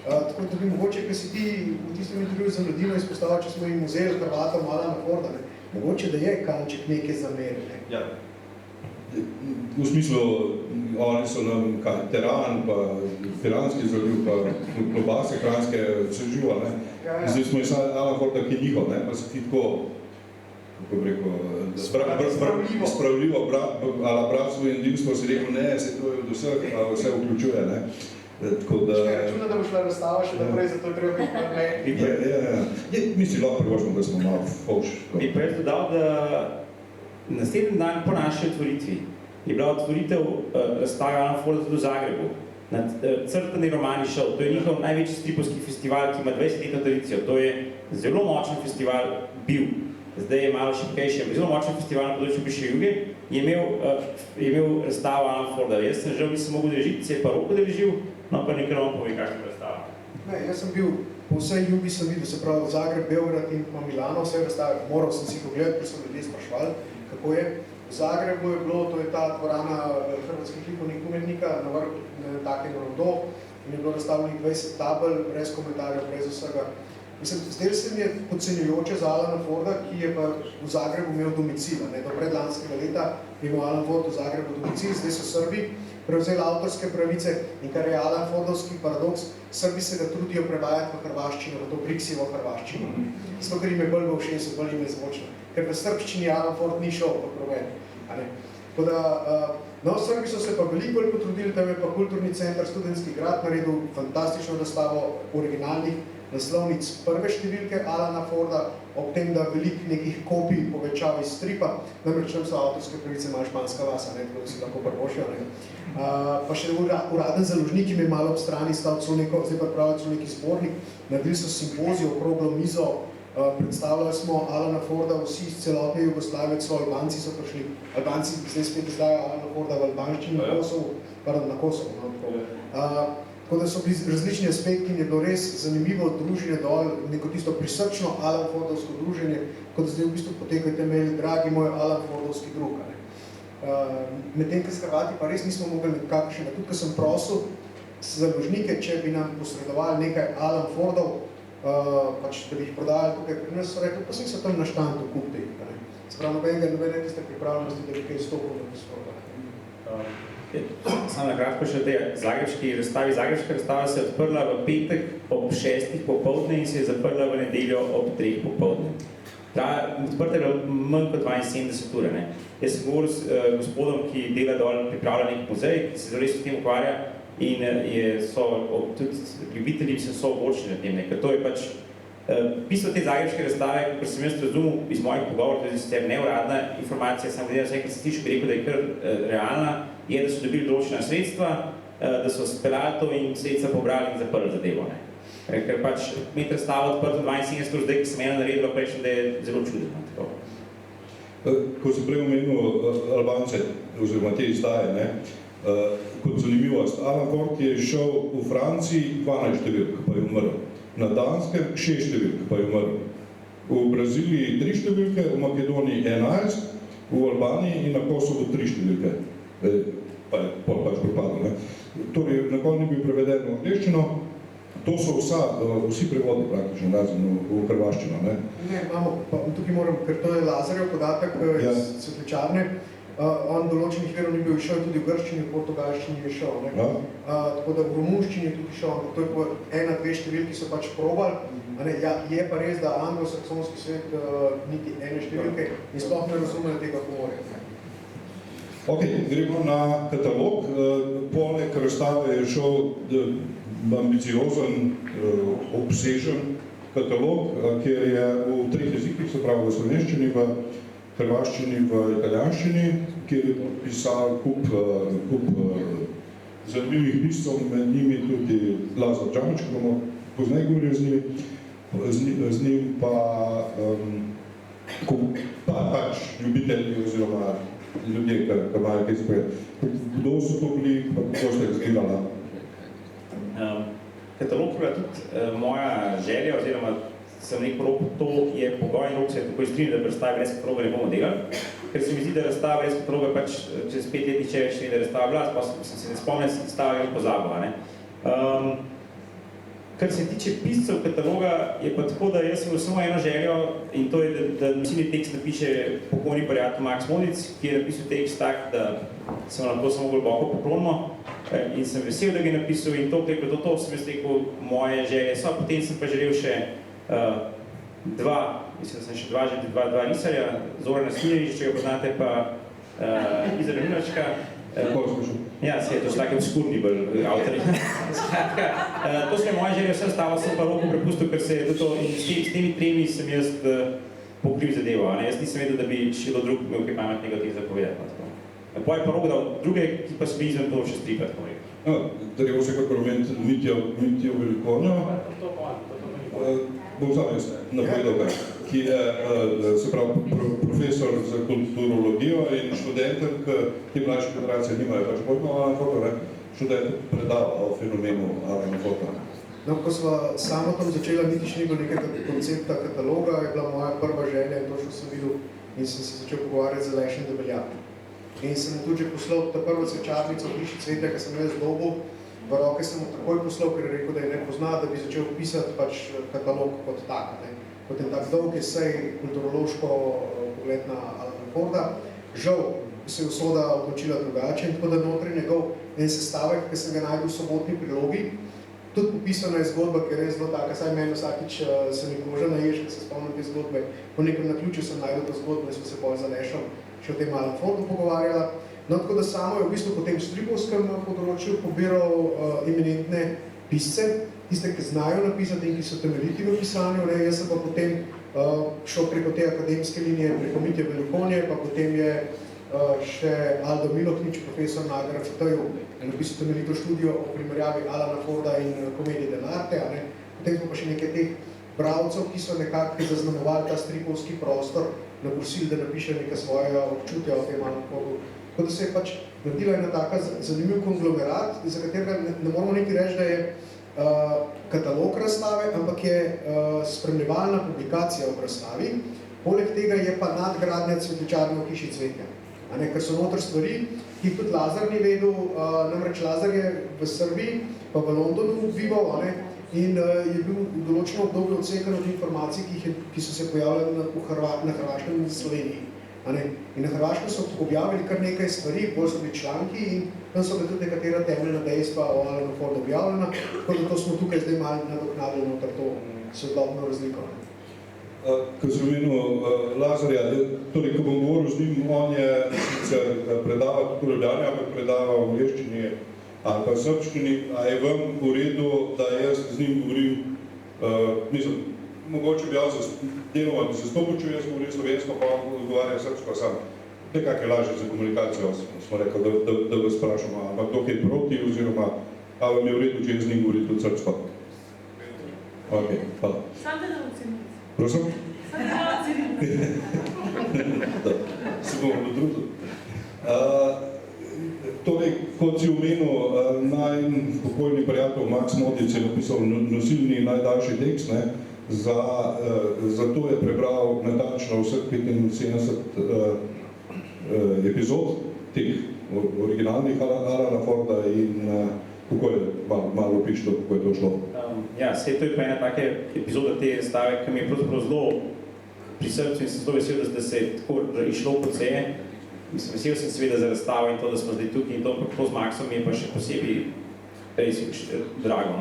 Tako da bi mogoče, ker si ti v tistem intervjuju za mladino izpostavil, če smo jim vzeli Hrvatom Alana Forda, mogoče, da je kanček neke zamere. Ja. V smislu, oni so nam teran, pa Piranski zaliv, pa klobase kranske se živa, ne? Zdaj smo jih Alan Forda, ki je njihov, ne? Pa se ti tako, kako bi rekel, spravljivo, ala bratstvo in divstvo si rekel, ne, se to je od vseh, pa vse vključuje, ne? Tako da... Še računa, da bo šla razstava še naprej, zato je treba biti ne. Mi si lahko privoščimo, da smo malo fauš. Bi pa jaz dodal, da naslednji dan po naši otvoritvi je bila otvoritev razstave Alana Forda tudi v Zagrebu. Crtani romani šel, to je njihov največji stripovski festival, ki ima 20-letno tradicijo. To je zelo močen festival bil. Zdaj je malo šipkejši, zelo močen festival na področju bivše Juge, je imel razstavo Alana Forda. Jaz sem žal nisem mogel držiti, se je pa Roko deležil, no pa nekaj vam pove, kakšna razstava. Ne, jaz sem bil, po vsej Jugi sem videl, se pravi Zagreb, Beograd in pa Milano, vse razstave, moral sem si pogledati, ker so ljudje sprašvali, kako je. V Zagrebu je bilo, to je ta dvorana hrvatskih likovnih umetnika, na vrhu takem rondo, in je bilo razstavljenih 20 tabel, brez komentarjev, brez vsega. Mislim, zdaj se mi je podcenjujoče za Alana Forda, ki je pa v Zagrebu imel domicil. Do predlanskega leta je imel Alan Ford v Zagrebu domicil, zdaj so Srbi prevzeli avtorske pravice in kar je Alan Fordovski paradoks, Srbi se ga trudijo prevajati v hrvaščino, v to Brixijevo hrvaščino. Zato, ker jim je bolj v všecu, bolj jim je zvočno. Ker v srbščini Alan Ford ni šel v proved. Tako da, no, Srbi so se pa veliko bolj potrudili, tam je pa kulturni center, študentski grad naredil fantastično razstavo originalnih naslovnic prve številke Alana Forda, ob tem, da veliko nekih kopij povečav iz stripa, namreč tam so avtorske pravice malo španska vasa, tako da si lahko prvošijo. Pa še uraden založnik, ki me malo ob strani stal zdaj pa pravijo neki zbornik, naredili so simpozij, okroglo mizo, predstavljali smo Alana Forda, vsi iz celotne Jugoslavije, Albanci so prišli, Albanci zdaj spet izdajo Alana Forda v albanščini na Kosovo. Tako da so bili različni aspekti in je bilo res zanimivo druženje dol, neko tisto prisrčno Alan Fordovsko druženje, kot zdaj v bistvu potekajte imeli, dragi moj Alan Fordovski drug. Medtem, ker s Hrvati pa res nismo mogli nekakšnega, tudi ko sem prosil založnike, če bi nam posredovali nekaj Alan Fordov, pač, da bi jih prodajali tukaj pri nas, so rekli, pa se tam na štantu kup teh. Spravo nobenega tiste pripravljenosti, da bi kaj stopil na posloga. Samo na kratko še te zagrebški razstavi. Zagrebška razstava se je odprla v petek ob 6. popoldne in se je zaprla v nedeljo ob 3. popoldne. Odprta je manj kot 72 ure. Jaz sem govoril s gospodom, ki dela dol, pripravlja nek muzej, ki se res s tem ukvarja in tudi ljubitelji so ogorčeni na tem, ker to je pač bistvo te zagrebške razstave, kot sem jaz razumel iz mojih pogovorov, to je sicer neuradna informacija, sam gledam vse, kar se tiče, bi rekel, da je kar realna, je, da so dobili določena sredstva, da so speljali to in sredstva pobrali in zaprli zadevo. Ker pač imeti razstavo odprto 72 ur, zdaj, ki sem ena naredila, prejšnja, da je zelo čudno. Ko sem prej omenil Albance, oziroma te izdaje, kot zanimivost, Alan Ford je šel v Franciji 12 številk, pa je umrl. Na Danskem 6 številk, pa je umrl. V Braziliji 3 številke, v Makedoniji 11, v Albaniji in na Kosovu 3 številke. Pa je pač propadlo. Torej, nakon je bil preveden v angleščino. To so vsi prevodi praktično, razen v hrvaščino. Ne, imamo, tukaj moram, ker to je Lazarjev podatek iz Svetličarne, on določenih verov ni bil šel, tudi v grščini, v portugalščini je šel. Tako da v romunščini je tudi šel, to je po 1-2 številki so pač probali. Je pa res, da anglosaksonski svet niti ene številke in sploh ne razume tega humorja. Ok, gremo na katalog. Poleg razstave je šel ambiciozen, obsežen katalog, kjer je v 3 jezikih, se pravi v slovenščini, v hrvaščini, v italijanščini, kjer je pisal kup zanimivih piscev, med njimi tudi Lazar Džanič, ki bomo poznaj govorili z njim pa pač ljubitelji oziroma ljudje, ki imajo kaj sprejeti. Kdo so to bili, pa kako ste razgledala? Katalog je tudi moja želja, oziroma sem rekel, to je pogoj in rok se je tako izstrinil, da razstave brez kataloga ne bomo delali, ker se mi zdi, da razstava brez kataloga pač čez 5 let niče več da razstava bila, pa sem se ne spomnil, da se razstava je pozabil. Kar se tiče piscev kataloga, je pa tako, da jaz sem imel samo eno željo in to je, da nosilni tekst napiše pokojni prijatelj Max Modic, ki je napisal tekst tak, da sem lahko samo globoko poklonimo in sem vesel, da ga je napisal in to sem jaz rekel, moje želje so. Potem sem pa želel še dva risarja, Zorana Smiljanić, če ga poznate, pa Izra Mlinačka. Ja, se je to tako obskurni bolj avtori. To so moje želje, vse ostalo sem pa Roku prepustil, ker se je to, in s temi tremi sem jaz pokril zadevo. Jaz nisem vedel, da bi še do drug imel kaj pametnega tega zapovedati. Poje pa Rok dal druge, ki pa so bi izven to še stripati, tako rekel. Treba vsekakor omeniti Mitijo Velikonjo. Bom sam jaz napovedal ga, ki je se pravi profesor za kulturologijo in študentek, ki mlajše generacije nimajo pač pojma o Alan Fordu, študentek predava o fenomenu Alan Forda. No, ko sva samo tam začela, niti še ni bilo nekega koncepta kataloga, je bila moja prva želja in to, što sem videl in sem se začel pogovarjati z Alešem Debeljakom. In sem tudi že poslal ta prvo svečarnico v Hiši cvetja, ki sem jaz dobil, v roke sem mu takoj poslal, ker je rekel, da je ne pozna, da bi začel pisati pač katalog kot tak. Kot en tak dolg esej, kulturološko pogled na Alana Forda. Žal se je usoda odločila drugače in tako da notri njegov en sestavek, ki sem ga najdel v sobotni prilogi. Tudi popisana je zgodba, ker je zelo taka, saj meni vsakič se mi koža naješ, ko se spomnim te zgodbe. Po nekem naključju sem najdel to zgodbo in smo se bolj z Alešom še o tem Alan Fordu pogovarjala. No, tako da samo je v bistvu po tem stripovskem področju pobiral eminentne pisce, tiste, ki znajo napisati in ki so temeljiti v pisanju. Jaz sem pa potem šel preko te akademske linije, preko Mitje Velikonje, pa potem je še Aldo Milohnič, profesor na GRFT-ju, napisal temeljito študijo o primerjavi Alana Forda in komedije dell'arte. Potem smo pa še nekaj teh bralcev, ki so nekako zaznamovali ta stripovski prostor, naprosili, da napiše neka svoja občutja o tem Alanu Fordu. Tako da se je pač naredila ena taka zanimiv konglomerat, za katerega ne moramo nekaj reči, da je katalog razstave, ampak je spremljevalna publikacija ob razstavi. Poleg tega je pa nadgradnja Cvetličarne v Hiši cvetja. ker so noter stvari, ki jih tudi Lazar ni vedel, namreč Lazar je v Srbiji, pa v Londonu bival, in je bil v določeno obdobje odsekan od informacij, ki so se pojavljali na Hrvaškem in Sloveniji. In na Hrvaškem so objavili kar nekaj stvari, bolj so bili članki in tam so tudi nekatera temeljna dejstva o Alanu Fordu objavljena, tako da to smo tukaj zdaj malo nadoknadili noter to svetlobno razliko. Ko sem omenil Lazarja, torej, ko bom govoril z njim, on je sicer predava tudi v Ljubljani, ampak predava v angleščini ali pa v srbščini, a je vam v redu, da jaz z njim govorim, mogoče bi jaz deloma zastopil, če jaz govorim slovensko, pa on odgovarja srbsko sam. To je kak je lažje za komunikacijo, smo rekli, da vas sprašamo, ampak dokaj proti, oziroma, a vam je v redu, če jaz z njim govorim tudi srbsko? Ok, hvala. Sam da ocenim. Prosim? Sam da ocenim. Se bomo potrudili. Torej, kot si omenil, najn pokojni prijatelj Max Modic je napisal nosilni najdaljši tekst, zato je prebral natančno vseh 75 epizod teh originalnih Alana Forda in kako je, malo opiš to, kako je to šlo. Ja, to je pa ena take epizoda te razstave, ki mi je pravzaprav zelo pri srcu in sem zelo vesel, da se je tako išlo po ceje. Mislim, vesel sem seveda za razstavo in to, da smo zdaj tukaj in to z Maxom mi je pa še posebej res drago.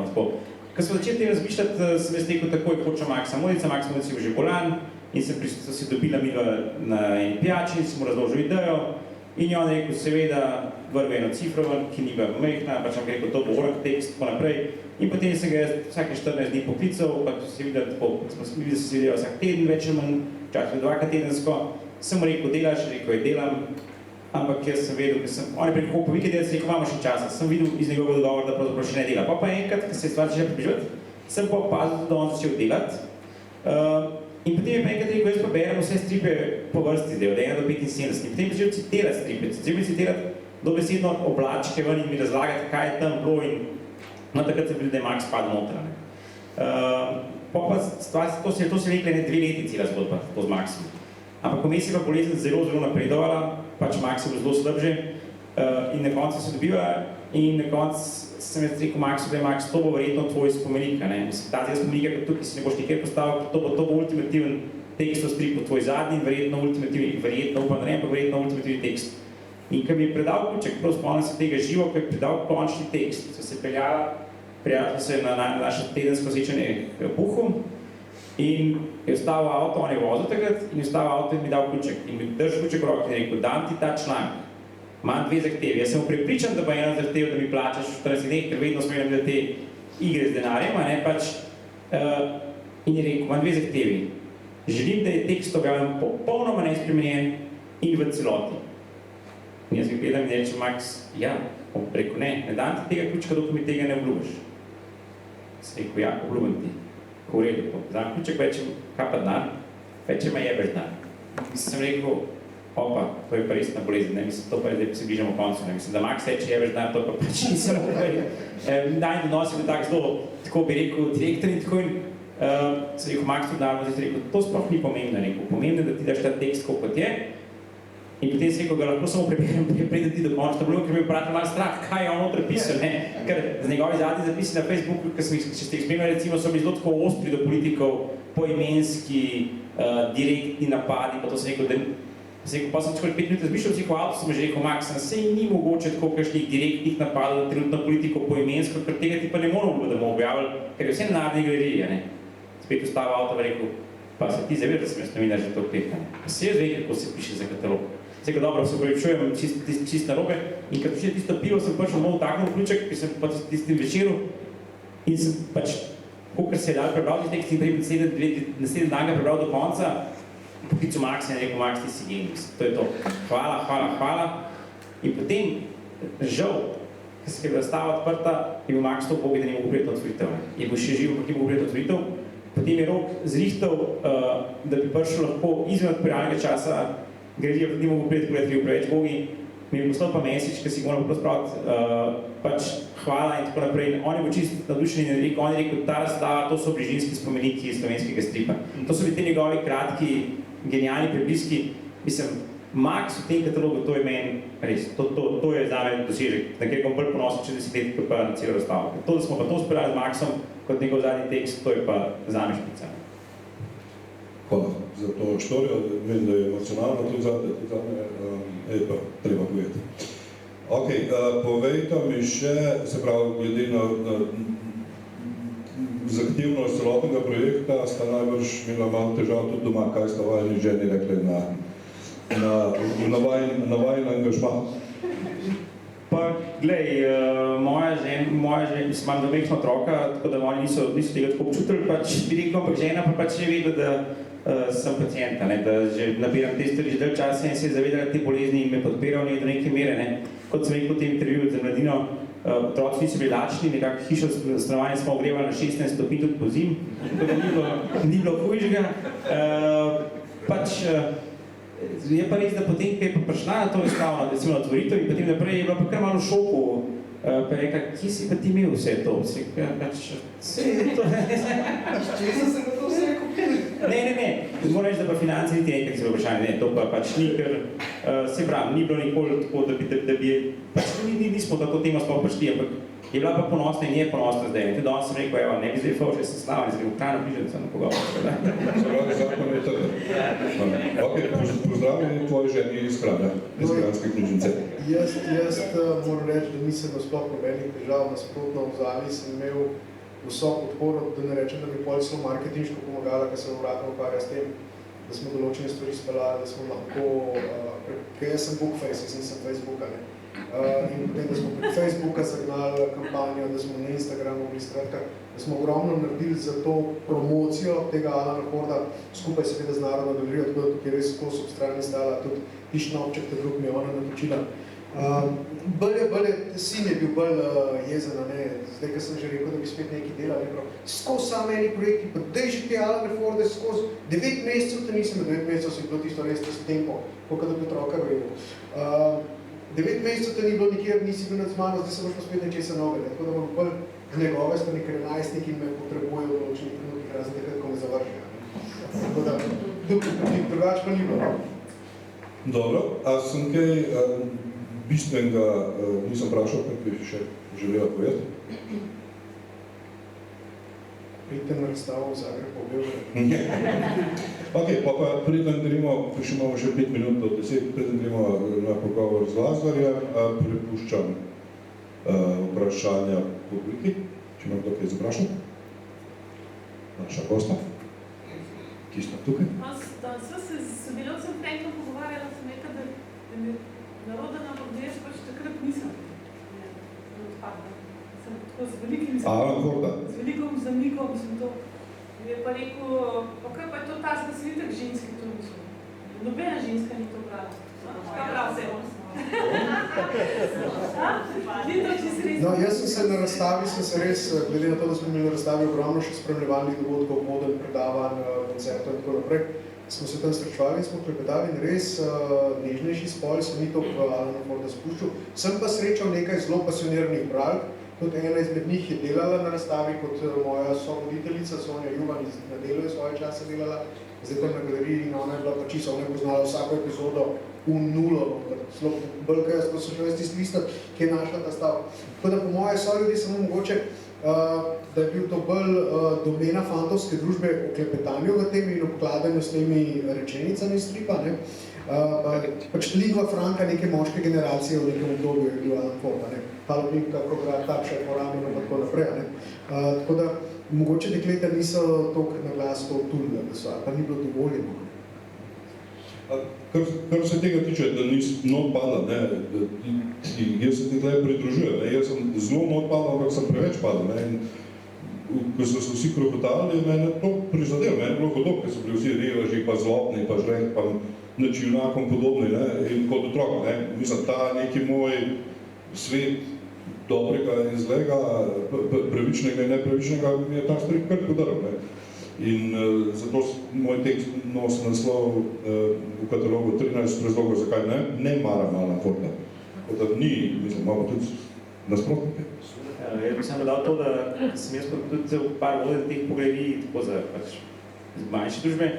Ko smo začeli razmišljati, sem jaz rekel takoj, hočem Maxa Modica, Max Modic je že bolan in sem si dobila midva na eni pijači in sem mu razložil idejo in je on rekel, seveda, vrgo eno cifro ven, ki ni bila majhna, pač vam rekel, to bo orah tekst, tako naprej. In potem sem ga vsake 14 dni poklical, pa smo videli, da se videli vsak teden več ali manj, včasih dvakrat tedensko. Sem mu rekel, delaš, rekel je, delam, ampak jaz sem vedel, on je preko po vikend, sem rekel, imamo še časa, sem videl iz njegovega dogovora, da pravzaprav še ne dela. Pa enkrat, ko se je stvar začela približati, sem pa opazil, da on začel delati. In potem je pa enkrat rekel, jaz pa berem vse stripe po vrsti zdaj, od 1 do 75. In potem je začel citirati stripe, začel citirati dobesedno oblačke ven in mi razlagati, kaj je tam bilo in takrat sem videl, da je Max padel noter. Pa stvar, to se je rekla 2 leti cela zgodba, to z Maxom. Ampak vmes je pa bolezen zelo napredovala, pač Max je bil zelo slab že in na koncu se dobiva in na koncu sem jaz rekel Maxu, da je Max, to bo verjetno tvoj spomenik, Mislim, ta zdaj spomenik, ker tukaj si ne boš nikjer postavil, to bo ultimativen tekst o stripu, tvoj zadnji in verjetno ultimativen tekst. In ko mi je predal ključek, prav spomnim se tega živo, ko je predal končni tekst, so se prijavili se na naše tedensko srečanje v Puhu in je vstal v avto, on je vozil takrat in je vstal v avto in mi dal ključek in mi držal ključek v roki in rekel, dam ti ta članek, imam 2 zahtevi, jaz sem prepričan, da bo ena zahtev, da mi plačaš v 40 dneh, ker vedno smo imeli te igre z denarjem, in je rekel, imam 2 zahtevi, želim, da je tekst objavljen popolnoma nespremenjen in v celoti. In jaz mi gledam in rečem, Max, ja, rekel, ne dam ti tega ključka, dokaj mi tega ne obljubiš. Sem rekel, ja, obljubim ti. Ko v redu, znam ključek, večem, kaj pa denar, večem, jebeš denar. Sem rekel, opa, to je pa resna bolezen, mislim, to pa je zdaj, ko se bližamo koncu, mislim, da Max reče, jebeš denar, to pa pač nisem povedal. Najn donos je bil tak zelo, tako bi rekel, direktor in tako in sem rekel, Max tudi dal, zdaj rekel, to sploh ni pomembno, rekel, pomembno je, da ti daš ta tekst, kot je. In potem sem rekel, ga lahko samo preberem, preden ti dokončno, to bilo, ker mi je pratil malo strah, kaj je on noter pisal, ker z njegovi zadnji zapisi na Facebooku, ker sem jih spremljali, recimo, so mi zelo tako ostri do politikov, poimenski, direktni napadi, pa to sem rekel, pa sem čekal 5 minut razmišljal, v avto sem že rekel, Max, sej ni mogoče tako kakšnih direktnih napadov, trenutno politiko poimensko, ker tega ti pa ne moramo, da bomo objavili, ker je vse na narodni galeriji, Spet vstal v avto in rekel, pa se ti zaveš, da sem jaz novinar že to klekal, pa se jaz vem, kako se piše za katalog. Zdaj, dobro, se upravičujem čist narobe in ker počeli tisto pivo, sem pač malo taknil ključek, ker sem pa tistim večeru in sem pač, kolikor se je dal prebral tekst in naslednji dan ga prebral do konca, poklical Maxa in rekel, Max, ti si genij, to je to. Hvala. In potem, žal, ker se je bila stava odprta, je bil Max to pogled, da ni mogel prijeti otvoritev. Je bil še živ, ki je mogel prijeti otvoritev. Potem je Rok zrihtal, da bi prišel lahko izven realnega časa gradijo, da ni mogel prijeti preveč bogi. Mi je poslal pa message, ker si ga moral spraviti, pač hvala in tako naprej. On je bil čist nadušen in rekel, on je rekel, ta razstava, to so bližinski spomeniki slovenskega stripa. To so bili te njegovi kratki, genialni prebliski. Mislim, Max v tem katalogu, to je meni res, to je za me dosežek, na katerega bom bolj ponosen čez 10 let, kot pa na celo razstavo. To, da smo pa to speljali z Maxom, kot njegov zadnji tekst, to je pa za me špica. Hvala za to štorijo, vem, da je emocionalno tudi za me, je pa treba povedati. Ok, povejte mi še, se pravi, glede na zahtevnost celotnega projekta, sta najbrž imela malo težav tudi doma, kaj sta vajeni ženi rekli na vajen angažma. Pa, glej, moja žena, mislim, imam dvomehno otroka, tako da oni niso tega tako občutili, pač direktno, ampak žena pa pač je vedela, da sem pacienta, ne, da že nabiram te stvari že dalj časa in se je zavedala te bolezni in me podpiral do neke mere, ne. Kot sem rekel v tem intervjuju za Mladino, otroci niso bili lačni, nekako hišo stanovanje smo ogrevali na 16 stopinj tudi po zim, tako da ni bilo hujšega. Pač je pa res, da potem, ko je pa prišla na to razstavo, recimo na otvoritev in potem naprej, je bila pa kar malo v šoku, pa je rekla, kje si pa ti imel vse to? Vse to, Česa se ga to vse kupili? Ne. Moram reči, da pa finance niti enkrat se vprašanje, ne, to pa pač ni, ker se pravi, ni bilo nikoli tako, da bi pač nismo tako temo sploh prišli, ampak je bila pa ponosna in je ponosna zdaj. Tudi danes sem rekel, evo, ne bi zdaj fal, še sem slaven, zdaj v krajno bližnico na pogovor. Se pravi, zakon je tako. Ok, pozdravljeni tvoji ženi iz Kranja, iz Kranjske knjižnice. Jaz moram reči, da nisem sploh nobenih težav, nasprotno v Zali sem imel vso podporo, da ne rečem, da bi pol celo marketinško pomagala, ker se uradno ukvarja s tem, da smo določene stvari speljali, da smo lahko, ker jaz sem Bookface, jaz nisem Facebooka, ne. In potem, da smo prek Facebooka zagnali kampanjo, da smo na Instagramu bili skratka, da smo ogromno naredili za to promocijo tega Alana Forda, skupaj seveda z Narodno galerijo, tako da tukaj res kos ob strani stala tudi Tišnopček, ta drug mi je ona natočila. Sin je bil bolj jezen, ne, zdaj, ko sem že rekel, da bi spet nekaj delali, skozi same eni projekti, pa dej že te Alane Forde, skozi 9 mesecev, te nisem, 9 mesecev si bilo tisto res tisto tempo, koliko da bi otroka vrejel. 9 mesecev te ni bilo nikjer, nisi bil nad z mano, zdaj se boš pa spet nečesa novega, tako da bom bolj z njegove strani, ker 11 in me potrebuje v določenih trenutkih, razen takrat, ko me zavržijo. Tako da, drugač pa ni bilo. Dobro, a sem kaj bistvenega nisem vprašal, kaj bi še želela povedati? Pridite na razstavo v Zagreb po Beogradu. Ok, pa preden gremo, še imamo še 5 minut do 10, preden gremo na pogovor z Lazarjem, prepuščam vprašanja publiki, če imam kdo kaj zaprašal. Naša gosta, ki sta tukaj. Sva se s sodelavcem Frankom pogovarjala, sem rekla, da mi naroda na Bordeš pač takrat nisem odpadla. Sem tako z velikim zamnikom sem to. Je pa rekel, pa kaj pa je to ta, da se ni tak ženski to mislil. Nobena ženska ni to brala. Kaj prav se? No, jaz sem se na razstavi, glede na to, da smo imeli na razstavi ogromno še spremljevalnih dogodkov, modelj, predavanj, koncertov in tako naprej, smo se tam srečevali in smo klepetali in res nežnejši spol se ni to v Alana Forda spuščal. Sem pa srečal nekaj zelo pasioniranih bralk, tudi ena izmed njih je delala na razstavi kot moja sovoditeljica, Sonja Juvan, na Delu je svoje čase delala, zdaj tam na galeriji in ona je bila pa čisto, ona je poznala vsako epizodo v nulo, zelo bolj kaj jaz, ko sem šel jaz tisti listat, ki je našla ta stav. Tako da po moje soljudi samo mogoče, da je bil to bolj domena fantovske družbe o klepetanju v tem in obkladanju s temi rečenicami stripa, ne. Pač lingva franka neke moške generacije v nekem obdobju je bil Alan Forda, ne. Palopinka, Prograd, Tapšaj, Moramin in tako naprej, ne. Tako da mogoče dekleta niso toliko na glas to tulile, da so, pa ni bilo dovoljeno. Kar se tega tiče, da nisi not padla, ne, jaz se ti tukaj pridružujem, ne, jaz sem zelo not padla, ampak sem preveč padla, ne, in ko so se vsi krokotali, mene to prizadel, mene je bilo hodno, ker so bili vsi reveži, pa zlobni, pa žrek, pa neči junakom podobni, ne, in kot otrok, ne, mislim, ta neki moj svet dobrega in zlega, pravičnega in nepravičnega, mi je ta stvari kar podaril, ne. In zato moj tekst nosi naslov v katalogu 13 razlogov, zakaj ne maram Alana Forda. Tako da ni, mislim, imamo tudi nasprotnike. Jaz bi samo dodal to, da sem jaz tudi v par voden teh pogledih, tako za pač manjše družbe,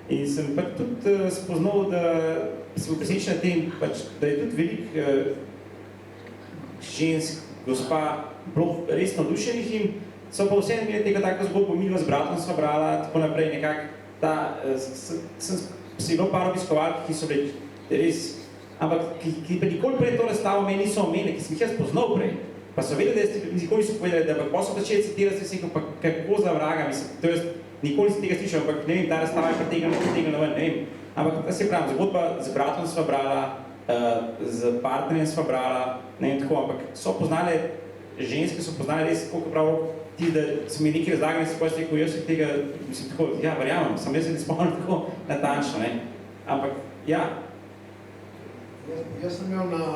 In sem pač tudi spoznal, da sem presenečen na tem, pač, da je tudi veliko žensk, gospa, bilo res navdušenih in so pa vseeno imeli tega tako zgodbo, midva z bratom sva brala, tako naprej, nekako sem si bilo par obiskovalk, ki so bili res, ampak ki pa nikoli prej to razstavo meni niso omenili, ki sem jih jaz poznal prej, pa so vedeli, da nikoli niso povedali, da pa so začeli citirati, sem rekel, pa kako za vraga, mislim, to je, nikoli si tega slišal, ampak ne vem, ta razstava je pretegnila ven, ne vem, ampak da se pravim, zgodba z bratom sva brala, z partnerjem sva brala, ne vem tako, ampak so poznale, ženske so poznale res, koliko prav ti, da so mi nekaj razlagali, se pa rekel, jaz se tega, mislim tako, ja, verjamem, sem jaz se ne spomnim tako natančno, ne, ampak, ja. Jaz sem imel na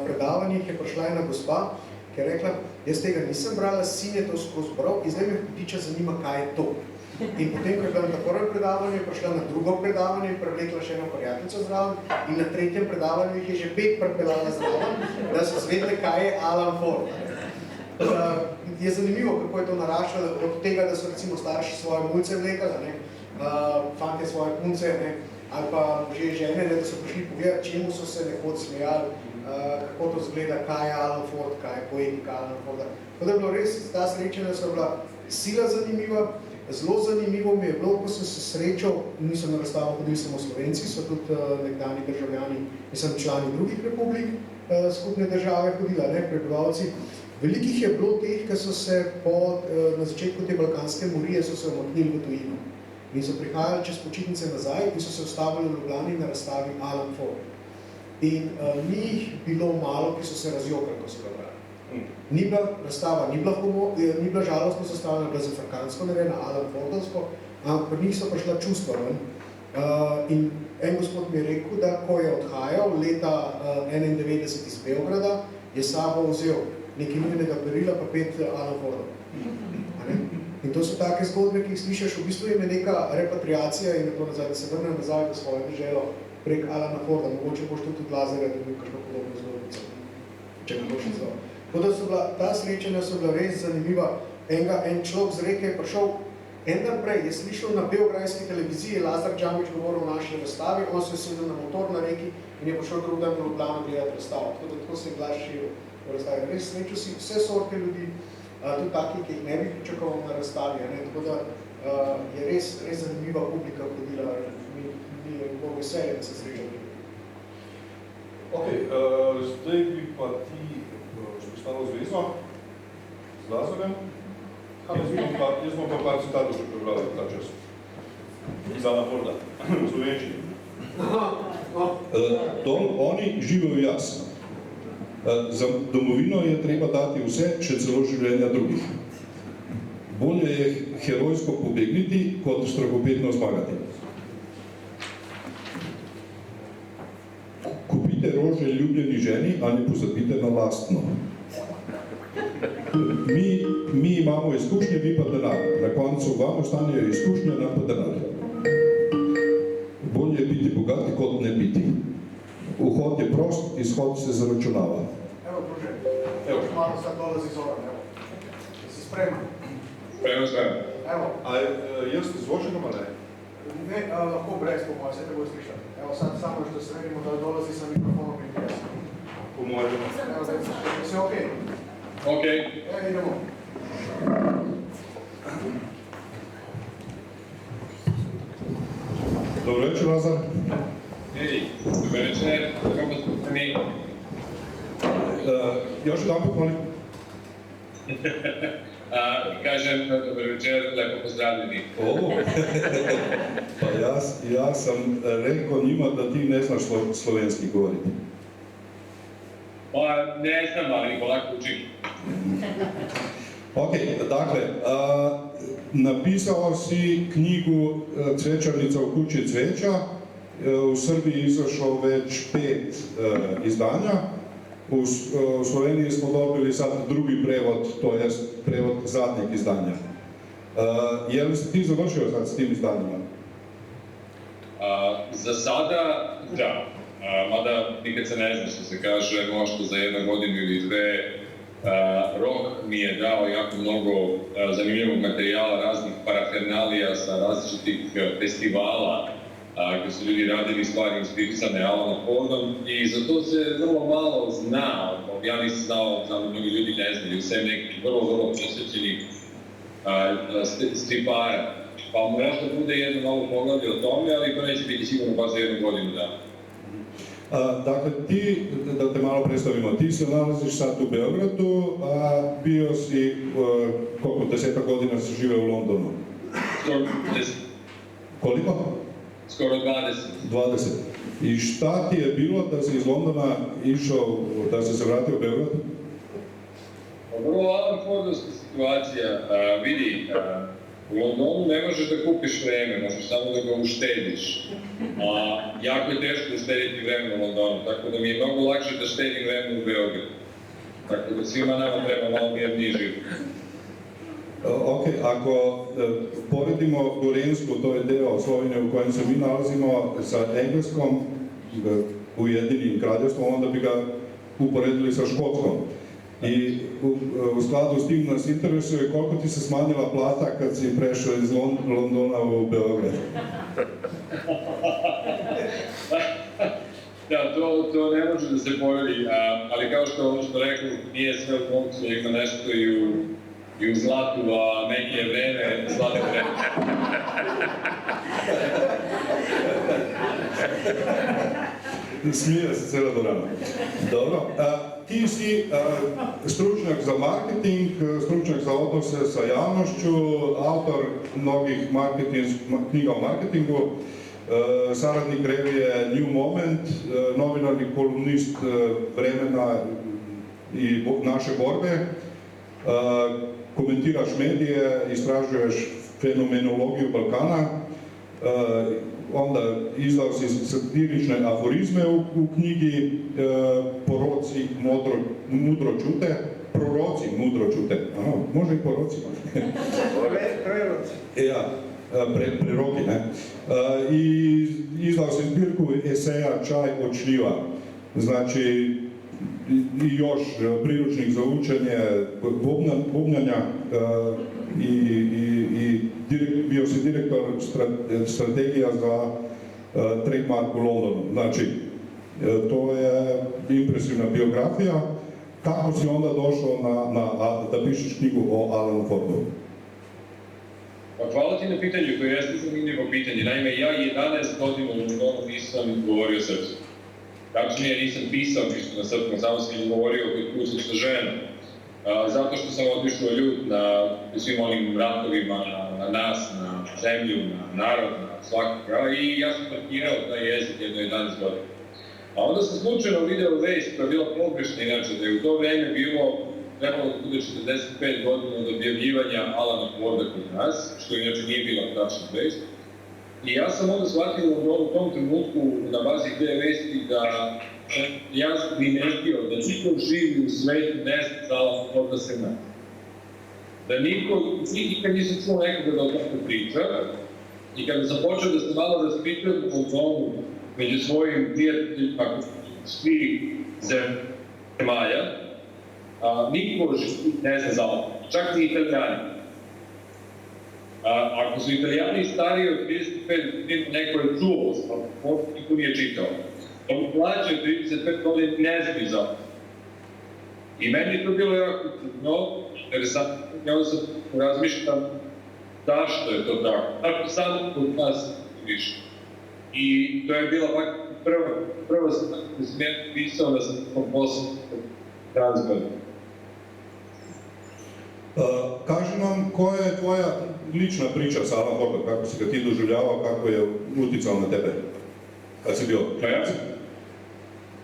predavanjih, je prišla ena gospa, ki je rekla, jaz tega nisem brala, sin je to skozi bral in zdaj me hudiča zanima, kaj je to. In potem, ko je bila na prvo predavanje, je prišla na drugo predavanje in prevlekla še eno prijateljico zraven in na tretjem predavanju jih je že 5 pripeljala zraven, da so zvedeli, kaj je Alan Ford. Je zanimivo, kako je to naraščalo od tega, da so recimo starši svoje mulce vlekali, fantje svoje punce, ali pa že žene, da so prišli pogledati, čemu so se nekoč smejali, kako to zgleda, kaj je Alan Ford, kaj je poetika Alan Forda. Tako da je bilo res, ta srečanja so bila sila zanimiva. Zelo zanimivo mi je bilo, ko sem se srečal, niso na razstavo hodili samo Slovenci, so tudi nekdani državljani, mislim, člani drugih republik skupne države hodila, prebivalci. Velikih je bilo teh, ki so se na začetku te balkanske morije so se omaknili v tujino in so prihajali čez počitnice nazaj in so se ustavili v Ljubljani na razstavi Alan Ford. In ni jih bilo malo, ki so se razjokali, ko so ga brali. Ni bila razstava, ni bila žalostno sestavljena, bila zafrkansko narejena, Alan Fordovsko, ampak pri njih so prišla čustva ven. In en gospod mi je rekel, da ko je odhajal leta 91 iz Beograda, je sabo vzel nekaj njenega perila pa 5 Alan Fordov. In to so take zgodbe, ki jih slišiš, v bistvu je neka repatriacija in to nazaj, da se vrnem nazaj v svojo deželo prek Alana Forda, mogoče boš tudi Lazarja dobil kakšno podobno zgodbico, če ne boš izval. Tako da so bila, ta srečanja so bila res zanimiva. En človek z reke je prišel en dan prej, je slišal na beograjski televiziji, Lazar Džamić govoril o naši razstavi, on se je sedel na motor na reki in je prišel drug dan v Ljubljano gledati razstavo. Tako da tako se je glas širil v razstavi. Res srečal si vse sorte ljudi, tudi taki, ki jih ne bi pričakoval na razstavi. Tako da je res zanimiva publika hodila, mi je bilo veselje, da se srečali. Ok, zdaj bi pa ti vzpostavil zvezo z Lazarjem. Jaz bom pa par citatov že prebral ta čas. Iz Alana Forda, v slovenčini. Oni živijo jaz. Za domovino je treba dati vse, še celo življenja drugih. Bolje je herojsko pobegniti, kot strahopetno zmagati. Kupite rože ljubljeni ženi, a ne pozabite na lastno. Mi imamo izkušnje, vi pa denar. Na koncu vam ostanejo izkušnje, nam pa denar. Bolje je biti bogati, kot ne biti. Vhod je prost, izhod se zaračunava. Evo, druže, malo sad dolazi Zoran, evo. Si spreman? Spreman. Evo. A jaz s zvočenom, ali ne? Ne, lahko brez, po moje, se te boš slišati. Evo, sad samo još da se vidimo, da dolazi sa mikrofonom in jes. Po moje. Evo, da si okej? Okej. Evo, idemo. Dobro večer, Lazar. Hej, dober večer, kako ste mi? Još jedan put, molim. Kažem, dober večer, lepo pozdravljeni. Pa jaz sam rekao njima da ti ne znaš slovenski govoriti. Pa ne znam, ali polako učim. Ok, dakle, napisao si knjigu Cvečarnica u kući cveća. U Srbiji izašao već 5 izdanja. U Sloveniji smo dobili sad drugi prevod, to jest prevod zadnjeg izdanja. Je li si ti završio sad s tim izdanjima? Za sada, da. Mada nikad se ne zna što se kaže, možda za 1 godinu ili 2. Rok mi je dao jako mnogo zanimljivog materijala, raznih parafernalija sa različitih festivala gdje su ljudi radili stvari inspirisane Alanom Fordom i za to se vrlo malo zna, ja nisam znao, znam mnogi ljudi ne znaju, sem nekih vrlo posvećenih stripara. Pa možda bude jedno novo poglavlje o tome, ali to neće biti sigurno baš za jednu godinu dana. Dakle, ti, da te malo predstavimo, ti se nalaziš sad u Beogradu, a bio si, koliko, 10 godina si živeo u Londonu? Skoro 10. Koliko? Skoro 20. 20. I šta ti je bilo da si iz Londona išao, da si se vratio u Beograd? Vrlo Alan Fordovska situacija, vidi, u Londonu ne možeš da kupiš vreme, možeš samo da ga uštediš. Jako je teško uštediti vreme u Londonu, tako da mi je mnogo lakše da štedim vreme u Beogradu. Tako da svima nama treba malo mirniji život. Ok, ako poredimo Gorensku, to je deo Slovenije u kojem se mi nalazimo, sa Engleskom, Ujedinjenim kraljevstvom, onda bi ga uporedili sa Škotskom. I u skladu s tim nas interesuje koliko ti se smanjila plata kad si prešao iz Londona u Beograd. Da, to ne može da se poredi, ali kao što rekao, nije sve u novcu, ima nešto i u zlatu, a meni je vreme zlato vreme. Smije se cijela dvorana. Dobro. Ti si stručnjak za marketing, stručnjak za odnose sa javnošću, autor mnogih knjiga o marketingu, saradnik revije New Moment, novinar i kolumnist Vremena i Naše borbe, komentiraš medije, istražuješ fenomenologiju Balkana, onda izdao si satirične aforizme u knjigi Proroci mudro čute. Može i poroci. Preroki, ne? I izdao si zbirku eseja Čaj od šljiva. Znači, i još priručnik za učenje bubnjanja i bio si direktor strategija za trademark u Londonu. Znači, to je impresivna biografija. Kako si onda došao da pišeš knjigu o Alanu Fordu? Hvala ti na pitanju, koje jeste zanimljivo pitanje. Naime, ja 11 godina u Londonu nisam govorio srpskom. Tačnije, nisam pisao ništa na srpskom, samo sam govorio kod kuće sa ženom. Zato što sam otišao ljut na svim onim ratovima, na nas, na zemlju, na narod, na svakoga, i ja sam parkirao taj jezik jedno 11 godina. A onda sam slučajno video vest koja je bila pogrešna, inače, da je u to vreme trebalo da bude 45 godina od objavljivanja Alana Forda kod nas, što inače nije bila tačna vest. I ja sam onda shvatio u tom trenutku na bazi te vesti da ja sam primetio da niko živi u svetu ne zna za Alana Forda sem nas. Da nikad nisam čuo nekoga da o tome priča. I kada sam počeo da se malo raspitujem o tomu među svojim prijateljima, svih zemalja, niko ne zna za Alana, čak i Italijani. Ako su Italijani stariji od 35 godina, neko je čuo, niko nije čitao. Ako mlađe od 35 godina ne zna za Alana. I meni je to bilo jako interesantno, onda sam razmišljam zašto je to tako. Tako sad kod nas više. I to je bila prva stvar koju sam ja pisao da sam posao razgleda. Kaži nam, koja je tvoja lična priča sa Alanom Fordom, kako si ga ti doživljavao, kako je uticao na tebe, kad si bio?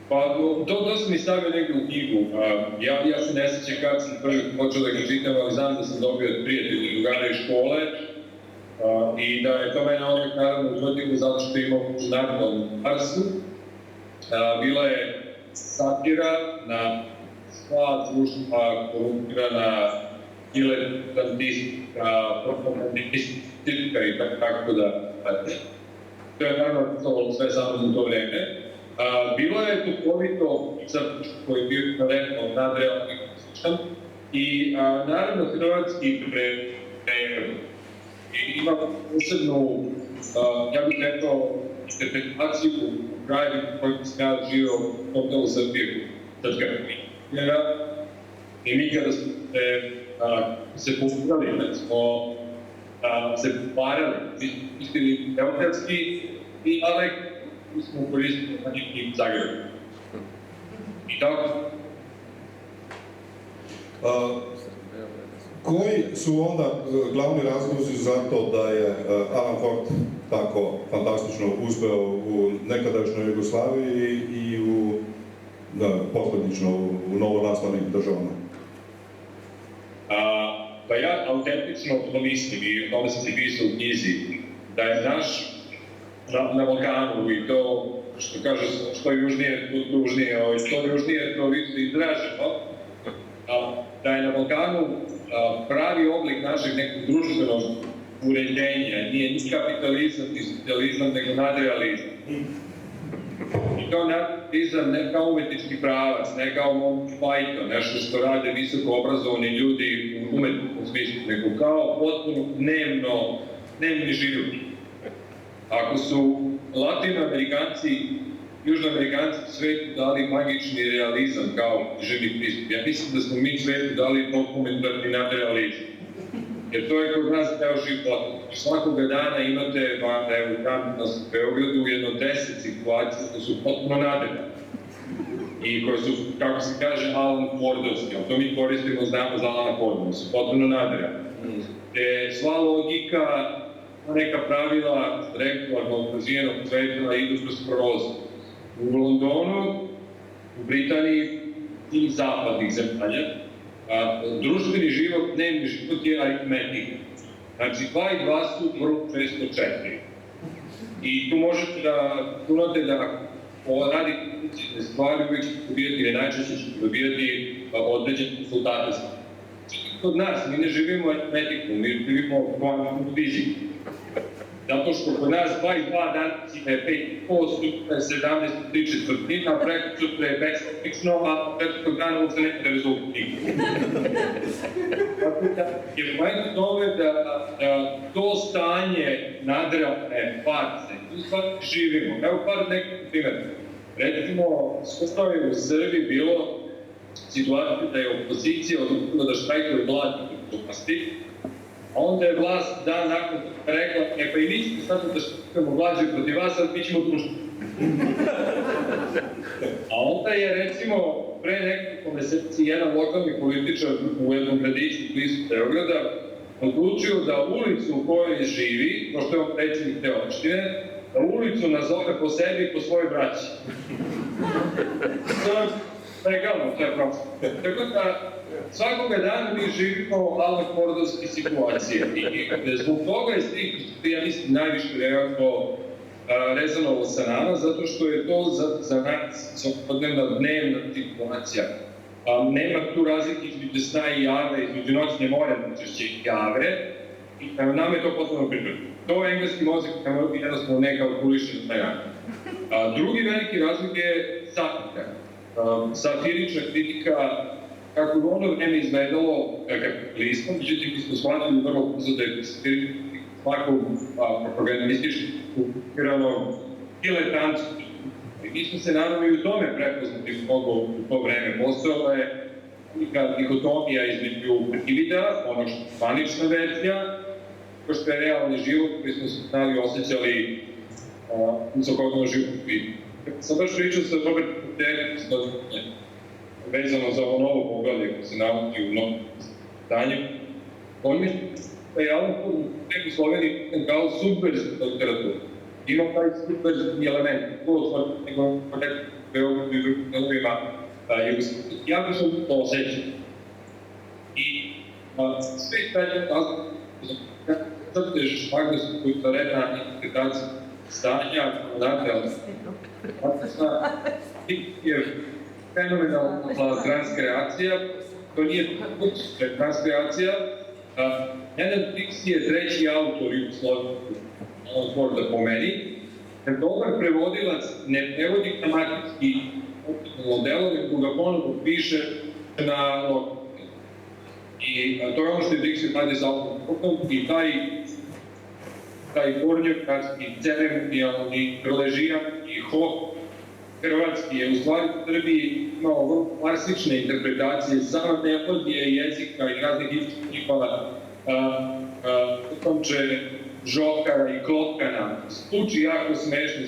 Pa, to sam i stavio negdje u knjigu. Ja se ne sjećam kad sam prvi počeo da ga čitam, ali znam da sam dobio od prijatelja, drugara iz škole i da je to mene ono naravno utvrdio zato što je imao međunarodnu arsu. Bila je satira na sva društva korumpirana, diletantistika, propagandistika i tako da. To je naravno to sve samo u to vreme. Bilo je duhovito crtičko koji je bio rekao nadrealni i naravno hrvatski prevod. i ima posebnu, ja bih rekao, interpretaciju u krajevima u kojima sam ja živio u tom delu Srbije, i mi kada smo se postavili, kada smo se parali, istili beogradski i Alek, mi smo koristili na njih Zagrebu. I tako. Koji su onda glavni razlozi za to da je Alan Ford tako fantastično uspeo u nekadašnjoj Jugoslaviji i posljednično u novonastalim državama? Pa ja autentično to mislim i o tome sam se pisao u knjizi, da je naš na Balkanu i to što kaže što južnije, to dužnije, što južnije, to više izraženo, da je na Balkanu pravi oblik našeg nekog društvenog uređenja, nije ni kapitalizam, ni socijalizam, nego nadrealizam. I to nadrealizam ne kao umetnički pravac, ne kao Monty Python, nešto što rade visoko obrazovani ljudi u umetničkom smislu, nego kao potpuno dnevni život. Ako su Latinoamerikanci, Južnoamerikanci svetu dali magični realizam kao živni pristup, ja mislim da smo mi svetu dali dokumentarni nadrealizam. Jer to je kod nas deo života. Svakoga dana imate, evo na Beogradu, jedno 10 situacija koje su potpuno nadrealne. I koje su, kako se kaže, Alan Fordovske. To mi koristimo, znamo za Alana Forda, su potpuno nadrealne. Sva logika, neka pravila regularnog razvijenog sveta idu kroz prozor. U Londonu, u Britaniji i zapadnih zemalja, društveni život, dnevni život je aritmetika. Znači, 2 i 2 su vrlo često 4. I tu možete da računate da radite određene stvari, uvijek ćete dobijati, ili najčešće ćete dobijati određene rezultate. Kod nas, mi ne živimo aritmetiku, mi živimo kvantnu fiziku. Zato što kod nas 2 i 2 danas je 5,5, sutra je 17,3, a preko sutra je beslično, a preko dana uopšte ne rezultati. Tako da je moment tome da to stanje nadrealne farce, tu stvari živimo. Evo par nekog primjera. Recimo, skoro je u Srbiji bilo situacija da je opozicija odlučila da štrajkuje gladni u vlasti, a onda je vlast dan nakon rekla, pa i mi ćemo sad da štrajkujemo glađe protiv vas, ali mi ćemo društvo. A onda je, recimo, pre nekoliko meseci jedan lokalni političar u jednom gradiću blizu Beograda odlučio da ulicu u kojoj živi, pošto je on predsjednik te opštine, da ulicu nazove po sebi i po svojoj braći. To je legalno, to je prosto. Tako da, svakoga dana mi živimo Alan Fordovske situacije i zbog toga je stih, ja mislim, najviše nekako rezonovalo sa nama, zato što je to za nas svakodnevna dnevna situacija. Nema tu razlike između sna i jave, između noćne more, najčešće i jave, i nam je to potpuno prirodno. To je engleski mozak, kako jednostavno ne kalkuliše na taj način. Drugi veliki razlik je satirika. Satirična kritika, kako u ono vreme izgledalo kapitalistom, međutim, mi smo shvatili vrlo brzo da je svakog propagandistički kupiranog diletantskog. Mi smo se naravno i u tome prepoznati mnogo u to vreme. Postojala je dikotomija između privida, ono što je zvanična verzija, ko što je realni život koji smo se znali osjećali u svakodnevnom životu. Sam baš pričao sa Robertom Tericom, vezano za ovo novo poglavlje koje se navodi u novom stanju. On mi da je Alan Ford u Sloveniji kao subverzivna literatura. Ima taj subverzivni element, to otvoriti nego nekako Beogradu i drugim delovima Jugoslavije. Ja bih sam to osjećao. I sve taj zato je šmagnostno koji je redna interpretacija stanja, nadrealna. Je fenomenalna transkreacija, to nije transkreacija. Nenad Triksi je treći autor Jugoslavije, Alan Forda po meni. Jer dobar prevodilac ne prevodi gramatijski model, nego ga ponovno piše na lokalni. I to je ono što je Triksi radi sa Alan Fordom i taj taj gornjokarski, ceremonijalni, kroležijanski, hok hrvatski je u stvari u Srbiji imao vrlo klasične interpretacije sama melodije, jezika i raznih njihova utomče, žokara i klotkana. Zvuči jako smešno.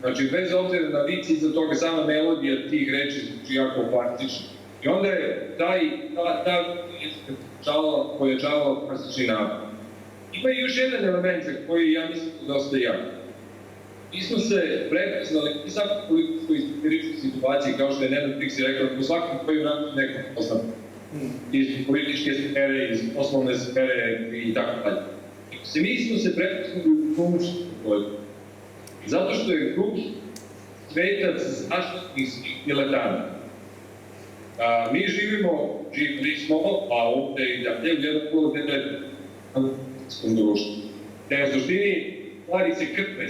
Znači, bez obzira na vici, iza toga sama melodija tih reči zvuči jako klasično. I onda je ta pojačavala klasični napad. Ima i još jedan element za koji ja mislim da je dosta jak. Mi smo se prepoznali i svakoj političkoj istoričkoj situaciji, kao što je Nenad Triksi rekao, u svakom koju radu nekom poznam. Iz političke sfere, iz poslovne sfere i tako dalje. Mi smo se prepoznali u društvu, zato što je drugi svetac zaštitnih diletanta. Mi živili smo, a ovde i dalje, u jednom poludeletantskom društvu. Te u suštini stvari se krpe.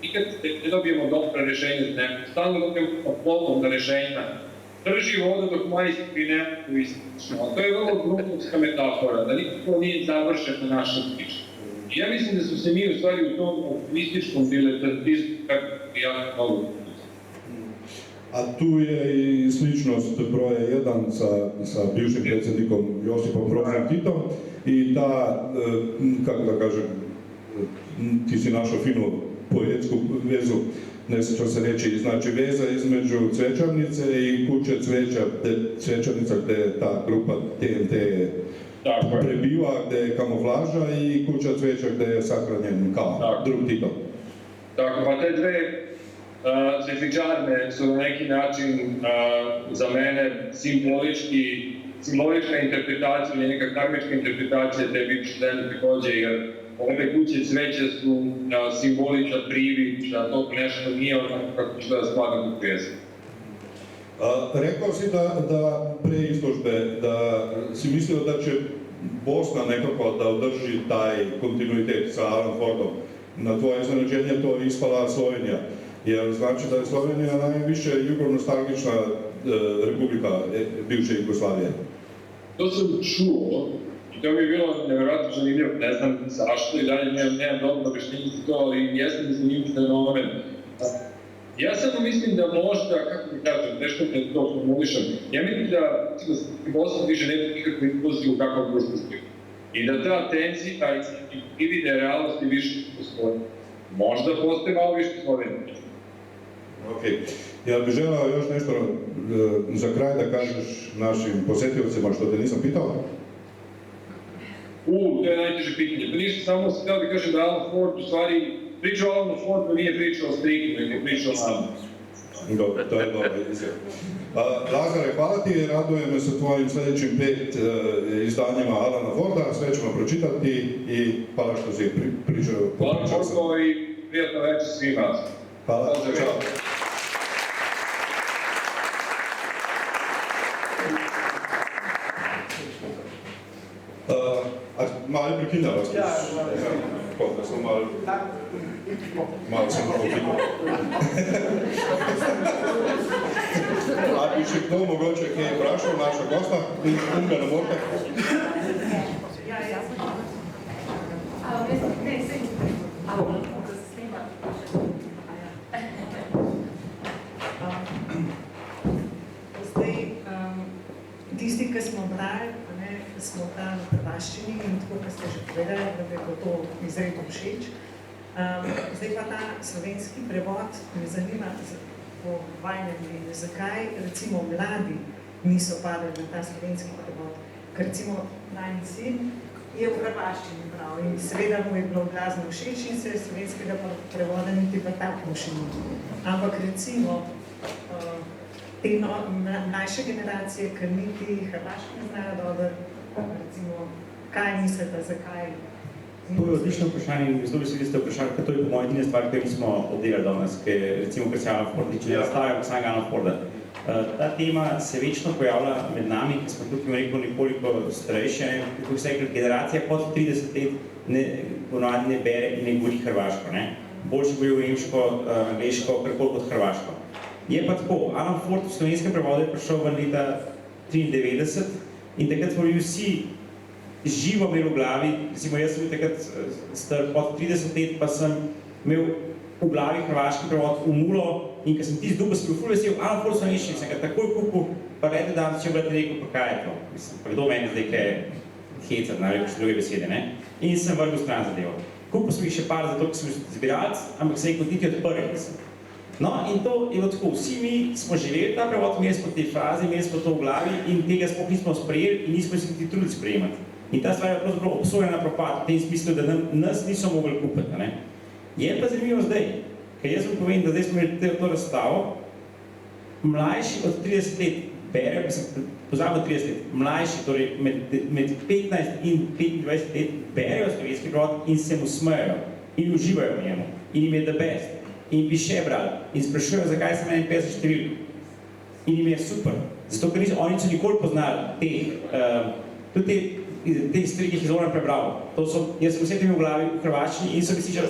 Nikad ne dobijemo dobra rešenja, stalno dobijemo polovna rešenja. Drži vodu dok majstori ne mogu istično. A to je vrlo gruntovska metafora, da nikako nije završen na našem priču. I ja mislim da smo se mi u stvari u tom optimističkom diletantizmu kako jako mnogo. A tu je i sličnost broja 1 sa bivšim predsjednikom Josipom Brozom Titom i ta, kako da kažem, ti si našao finu poetsku vezu, ne sjećam se reći, znači veza između Cvečarnice i kuće Cveća, Cvečarnica gdje je ta grupa TNT prebiva, gdje je kamuflaža i kuća Cveća gdje je sahranjen kao drug Tito. Tako, pa te dve cvetličarne su na neki način za mene simbolična interpretacija ili neka karmička interpretacija te bivše zemlje također, jer ove kuće Cveća su simboličan privid da to nešto nije onako kako što je stvarno u pjesmu. Rekao si da pre izložbe, da si mislio da će Bosna nekako da održi taj kontinuitet sa Alan Fordom. Na tvoje iznenađenje to je ispala Slovenija. Jer znači da je Slovenija najviše jugonostalgična republika bivše Jugoslavije. To sam čuo i to mi je bilo nevjerojatno zanimljivo, ne znam zašto i dalje nemam dobro objašnjenje za to, ali jeste mi zanimljiv fenomen. Ja samo mislim da možda, kako mi kažem, teško me to formulišem, ja mislim da Bosna više ne bi nikakvu impulziju u kakvom društvu stigu. I da ta tenzija i vide realnosti više postoji. Možda postoji malo više Slovenije. Ok. Ja bih želeo još nešto za kraj da kažeš našim posjetiocima što te nisam pitao? To je najteže pitanje. Pa ništa, samo sam htio da kažem da Alan Ford, u stvari, pričao o Alan Fordu nije pričao o Striku, nego je pričao o nama. Dobro, to je dobra izjava. Lazare, hvala ti, radujem me sa tvojim sljedećim 5 izdanjima Alana Forda, sve ćemo pročitati i hvala što si pričao. Hvala Fordo i prijatno večer svima. Hvala, čao. Malo je prekinjala vas. Da sam malo sam prekinjala. A bi še kdo mogoče kaj vprašal naša gosta? Unga ne morate? Tisti, ki smo brali, ki smo tam v hrvaščini in tako, ki ste že povedali, da bi bilo to izredno všeč. Zdaj pa ta slovenski prevod me zanima po vajnem mnenju, zakaj recimo mladi niso padali na ta slovenski prevod. Ker recimo najni sin je v hrvaščini bral in seveda mu je bilo glasno všeč in se slovenskega prevoda niti pa tako še ni. Ampak recimo te mlajše generacije, ker niti hrvaški ne znajo dobro, recimo, kaj mislite, zakaj? To je odlično vprašanje in zelo veseli ste vprašali, ker to je po mojem edina stvar, ki nismo oddelali danes, recimo, ker se Alan Ford tiče, ne nastavljamo samega Alan Forda. Ta tema se večno pojavlja med nami, ki smo tukaj rekel nekoliko starejše, kako se rekel, generacija pod 30 let ponovadi ne bere in ne govori hrvaško, boljše govori nemško, angleško, karkoli kot hrvaško. Je pa tako, Alan Ford v slovenskem prevodu je prišel v leta 1993 in takrat smo bili vsi živo imel v glavi, recimo jaz sem bil takrat star pod 30 let, pa sem imel v glavi hrvaški prevod v Mulo in ko sem tisti dubel, sem bil ful vesel, Alan Ford slovenščini, sem ga takoj kupil, pa vedno dan če brat rekel, pa kaj je to? Mislim, pa kdo meni zdaj kaj hecat, ne rekel še druge besede, ne? In sem vrgel stran zadevo. Kupil sem jih še par zato, ker sem zbiralec, ampak sem jih kot niti odprl nisem. No, in to je bilo tako, vsi mi smo živeli ta prevod, imeli smo te fraze, imeli smo to v glavi in tega sploh nismo sprejeli in nismo si niti trudili sprejemati. In ta stvar je pravzaprav obsojena na propad, v tem smislu, da nas niso mogli kupiti, ne? Je pa zanimivo zdaj, ker jaz vam povem, da zdaj smo imeli to razstavo, mlajši od 30 let berejo, pozabimo 30 let, mlajši, torej med 15 in 25 let berejo slovenski prevod in se mu smejo in uživajo v njemu in jim je the best. In bi še brali in sprašujejo, zakaj sem 51 številk. In jim je super, zato ker oni so nikoli poznali tudi te stvari, ki jih izvorno prebral. Jaz sem vse tem v glavi v hrvaščini in so mi slišali,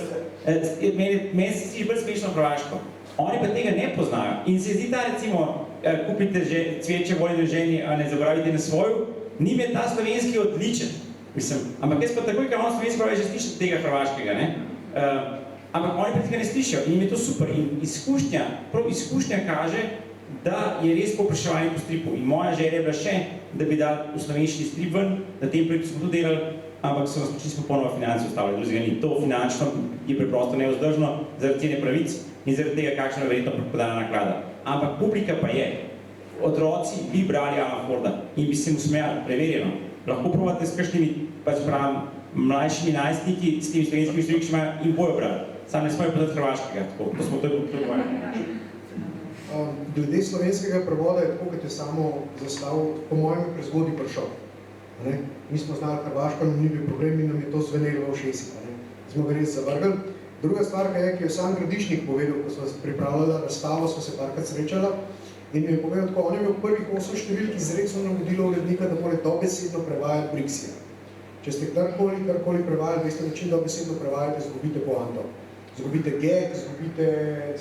meni se sliši bolj smešno hrvaško. Oni pa tega ne poznajo in se zdi ta recimo, kupite cveče, volite ženi, a ne zaboravite na svoju, njim je ta slovenski odličen. Mislim, ampak jaz pa takoj, ker on slovenski pravi, že slišati tega hrvaškega, ne? Ampak oni pa tega ne slišijo in jim je to super. In izkušnja kaže, da je res povpraševanje po stripu. In moja želja je bila še, da bi dali v slovenščini strip ven, na tem projektu smo to delali, ampak so nas čisto popolnoma financi ustavili, drugega ni. To finančno je preprosto nevzdržno zaradi cene pravic in zaradi tega, kakšna je verjetno podana naklada. Ampak publika pa je. Otroci bi brali Alana Forda in bi se mu smejali, preverjeno. Lahko probate s kakšnimi, pač pravim, mlajšimi najstniki s temi slovenskimi številkami in bojo brali. Sam ne smejo podati hrvaškega, tako, to smo to potrebovali. Glede slovenskega prevoda je tako, kot je samo zastavil, po mojem prezgodaj prišel. Mi smo znali hrvaško, nam ni bil problem in nam je to zvenelo v ušesih. Smo ga res zavrgli. Druga stvar, ki je sam Gradišnik povedal, ko smo pripravljali razstavo, smo se parkrat srečala in mi je povedal tako, on je imel prvih 8 številk izrecno navodilo urednika, da mora dobesedno prevajati Brixija. Če ste karkoli prevajali, veste, da čim dobesedno prevajate, izgubite poanto. Izgubite gag, izgubite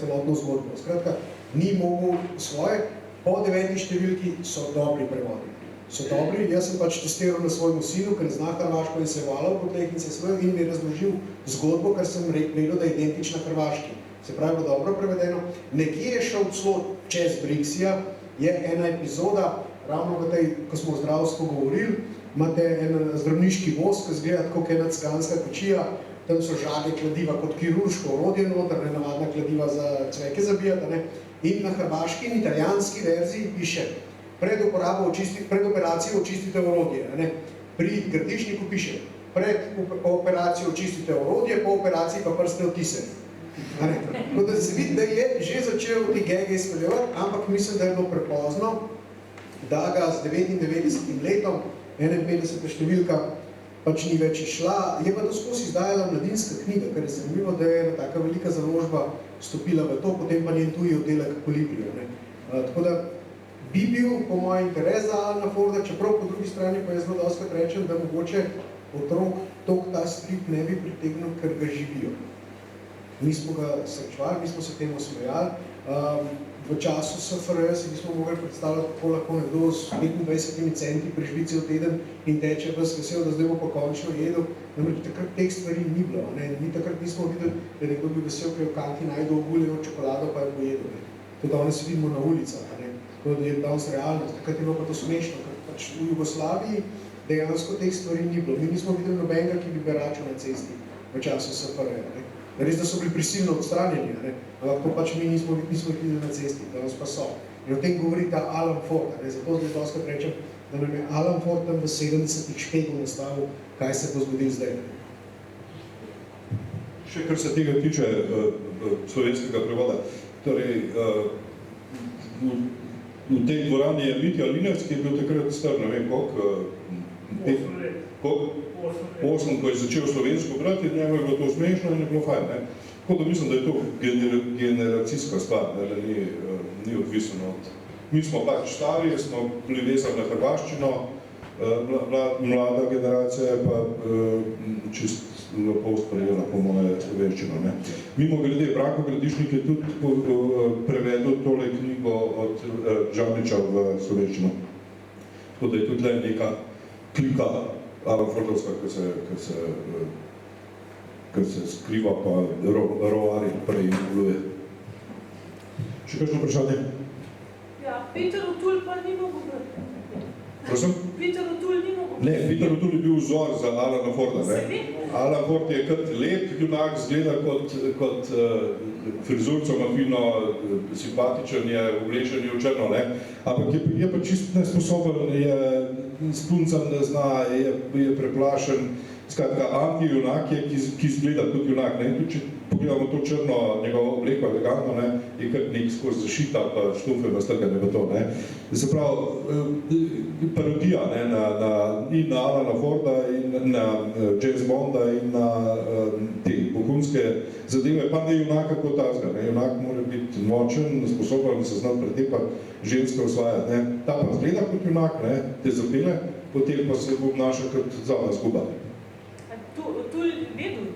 celotno zgodbo. Skratka, ni mogel svoje, po 9 številki so dobri prevodi. So dobri, jaz sem pač testiral na svojemu sinu, ker ne zna hrvaško in se je valal po tleh in se svojil in mi je razložil zgodbo, kar sem rekel, da je identična hrvaški. Se pravi, bo dobro prevedeno. Nekje je šel celo čez Brixija, je ena epizoda, ravno v tej, ko smo o zdravstvu govorili, imate en zdravniški voz, ki zgleda tako ena ciganska kočija, tam so žage kladiva kot kirurško orodje noter, nenavadna kladiva za cveke zabijati, in na hrvaški in italijanski verziji piše pred operacijo očistite orodje, pri Gradišniku piše pred operacijo očistite orodje, po operaciji pa prstne odtise. Tako da se vidi, da je že začel te gege izpeljevati, ampak mislim, da je bilo prepozno, da ga z 99 letom, 51. številka, pač ni več išla. Je pa to skozi izdajala mladinska knjiga, ker je zanimivo, da je taka velika založba stopila v to, potem pa njen tuji oddelek Kolibrijo. Tako da bi bil po mojem interes za Alana Forda, čeprav po drugi strani pa jaz zelo dostakrat rečem, da mogoče otrok tok ta strip ne bi pritegnil, ker ga živijo. Mi smo ga srečevali, mi smo se temu smejali. V času SFRJ si nismo mogli predstavljati, kako lahko nekdo s 25 centi preživi v teden in teče ves vesel, da zdaj bo pa končno jedel. Namreč takrat teh stvari ni bilo. Mi takrat nismo videli, da nekdo bi vesel, ker je v kanti najdel oguljeno čokolado, pa je pojedel. To danes vidimo na ulicah. To je danes realnost. Takrat je bilo pa to smešno, ker pač v Jugoslaviji dejansko teh stvari ni bilo. Mi nismo videli nobenega, ki bi beračil na cesti v času SFRJ. Res, da so bili prisilno odstranjeni, ampak to pač mi nismo videli na cesti, danes pa so. In o tem govori ta Alan Ford, zato zdaj dostakrat rečem, da nam je Alan Ford tam v 70-ih špegov nastavil, kaj se bo zgodil zdaj. Še kar se tega tiče slovenskega prevoda, torej v tej dvorani je Mitja Linec, ki je bil takrat star, ne vem koliko, 8, ko je začel slovensko brati, njemu je bilo to smešno in je bilo fajn. Tako da mislim, da je to generacijska stvar, da ni odvisno od... Mi smo pač stari, smo bili vezani na hrvaščino, mlada generacija je pa čist lepo sprejela po moje slovenščino. Mimo grede, Branko Gradišnik je tudi prevedel tole knjigo od Žavniča v slovenščino. Tako da je tudi neka klika Alan Fordovska, ki se skriva pa rovari prej vluje. Še kakšno vprašanje? Ja, Peter O'Toole pa ni mogel biti. Prosim? Peter O'Toole ni mogel biti. Ne, Peter O'Toole je bil vzor za Alana Forda, ne? Alan Ford je kot lep junak, zgleda kot frizurco fino, simpatičen, je oblečen v črno, ne? Ampak je pa čisto nesposoben, je spuncan, ne zna, je preplašen. Skratka, anti-junak je, ki zgleda kot junak, ne? Tudi če pogledamo to črno njegovo obleko, elegantno, ne? Je kot nek skozi zašita, pa štufe nastrgane v to, ne? Se pravi, parodija, ne? In na Alana Forda, in na James Bonda, in na te bohunske zadeve, pa ne junaka kot tazga, ne? Junak mora biti močen, sposoben se znati pretepati, ženske osvajati, ne? Ta pa zgleda kot junak, ne? Te zapele, potem pa se bo obnaša kot zadnja zguba. O'Toole vedel?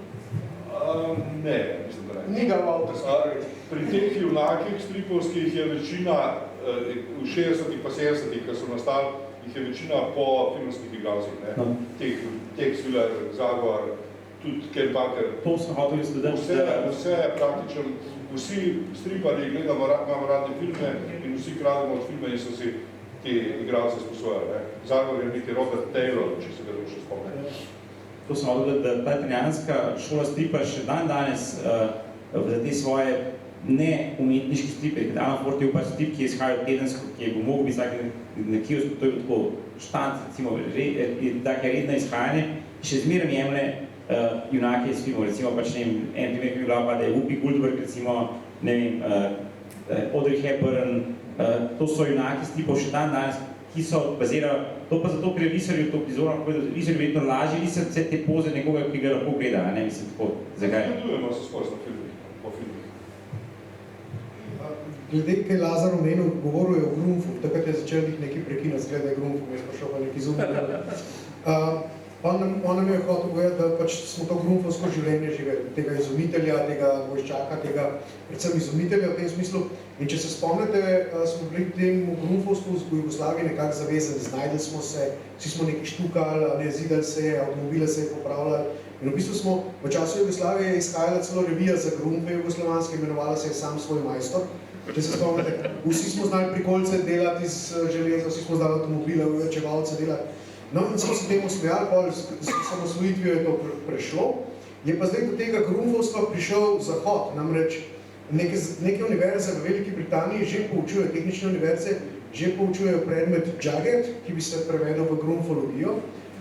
Ne, mislim, da ne. Ni ga avtorski. Pri teh junakih stripovskih je večina, v 60-ih pa 70-ih, ki so nastali, jih je večina po filmskih igralcih, ne. Tex Willer, Jaguar, tudi Ken Parker. To sem hotel izgledati. Vse praktično, vsi striparji imamo radne filme in vsi krademo od filme in so si te igralce sposojali, ne. Jaguar je neki Robert Taylor, če se ga še spomne. To sem hotel, da ta italijanska šola stripa še danes za te svoje neumetniške stripe, ker Alan Ford je bil pač strip, ki je izhajal tedensko, ki je mogel biti vsak na kiosku, to je bilo tako štant, recimo, take redno izhajanje, še zmeraj jemlje junake iz filmov, recimo pač, ne vem, en primer, ki bi bila pa, da je Whoopi Goldberg, recimo, ne vem, Audrey Hepburn, to so junaki stripov še danes, ki so bazirali, to pa zato, ker je risarju to prizorno, ker je risarju vedno lažje risati vse te poze nekoga, ki ga lahko gleda, ne mislim tako, zakaj? Gledujemo se skozi po filmih. Glede, kaj Lazar omenil, govoril je o Grunfu, takrat je začel biti neki prekinec, glede Grunfu, mi je sprašal pa neki zunaj. On nam je hotel povedati, da pač smo to grunfovsko življenje živeli, tega izumitelja, tega vojščaka, tega predvsem izumitelja v tem smislu. In če se spomnite, smo bili k temu grunfovstvu v Jugoslaviji nekako zavezani, znajdeli smo se, vsi smo nekaj štukali, zidali se je, avtomobile se je popravljali. In v bistvu smo v času Jugoslavije izhajala celo revija za grunfe jugoslovanske, imenovala se je Sam svoj majstor. Če se spomnite, vsi smo znali prikolice delati iz železa, vsi smo znali avtomobile, uvečevalce delati. No, in smo se temu smejali, pol s samosvojitvijo je to prešlo. Je pa zdaj do tega grunfovstva prišel Zahod, namreč neke univerze v Veliki Britaniji že poučujejo, tehnične univerze, že poučujejo predmet Jagged, ki bi se prevedel v grunfologijo.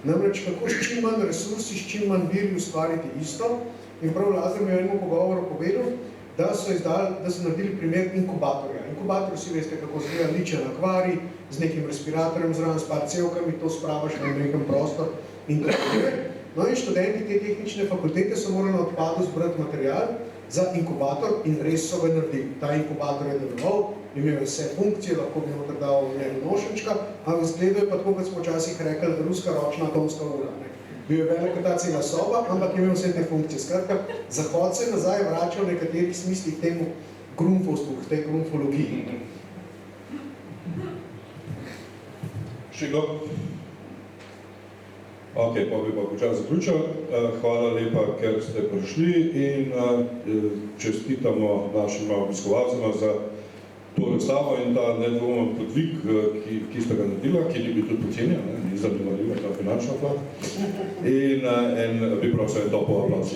Namreč kako s čim manj resursi, s čim manj viri ustvariti isto. In prav Lazar mi je v enem pogovoru povedal, da so naredili primer inkubatorja. Inkubator, vsi veste, kako zgleda ličen akvarij, z nekim respiratorjem zraven, s par cevkami, to spravaš na nekem prostor in tako naprej. No in študenti te tehnične fakultete so morali na odpadu zbrati material za inkubator in res so ga naredili. Ta inkubator je deloval, imel vse funkcije, lahko bi noter dal nošenčka, ampak zgledal je pa tako, kot smo včasih rekli, ruska ročna atomska ura. Bil je velika ta cela soba, ampak imel vse te funkcije. Skratka, Zahod se je nazaj vračal v nekaterih smislih temu grunfovstvu, v tej grunfologiji. Še kdo? Ok, pa bi pa počas zaključil. Hvala lepa, ker ste prišli in čestitamo našim obiskovalcem za to razstavo in ta nedvomen podvig, ki ste ga naredila, ki ni bil tudi pocenjen, ni zanemarljiva ta finančna plat. In bi prosil en topo aplauz.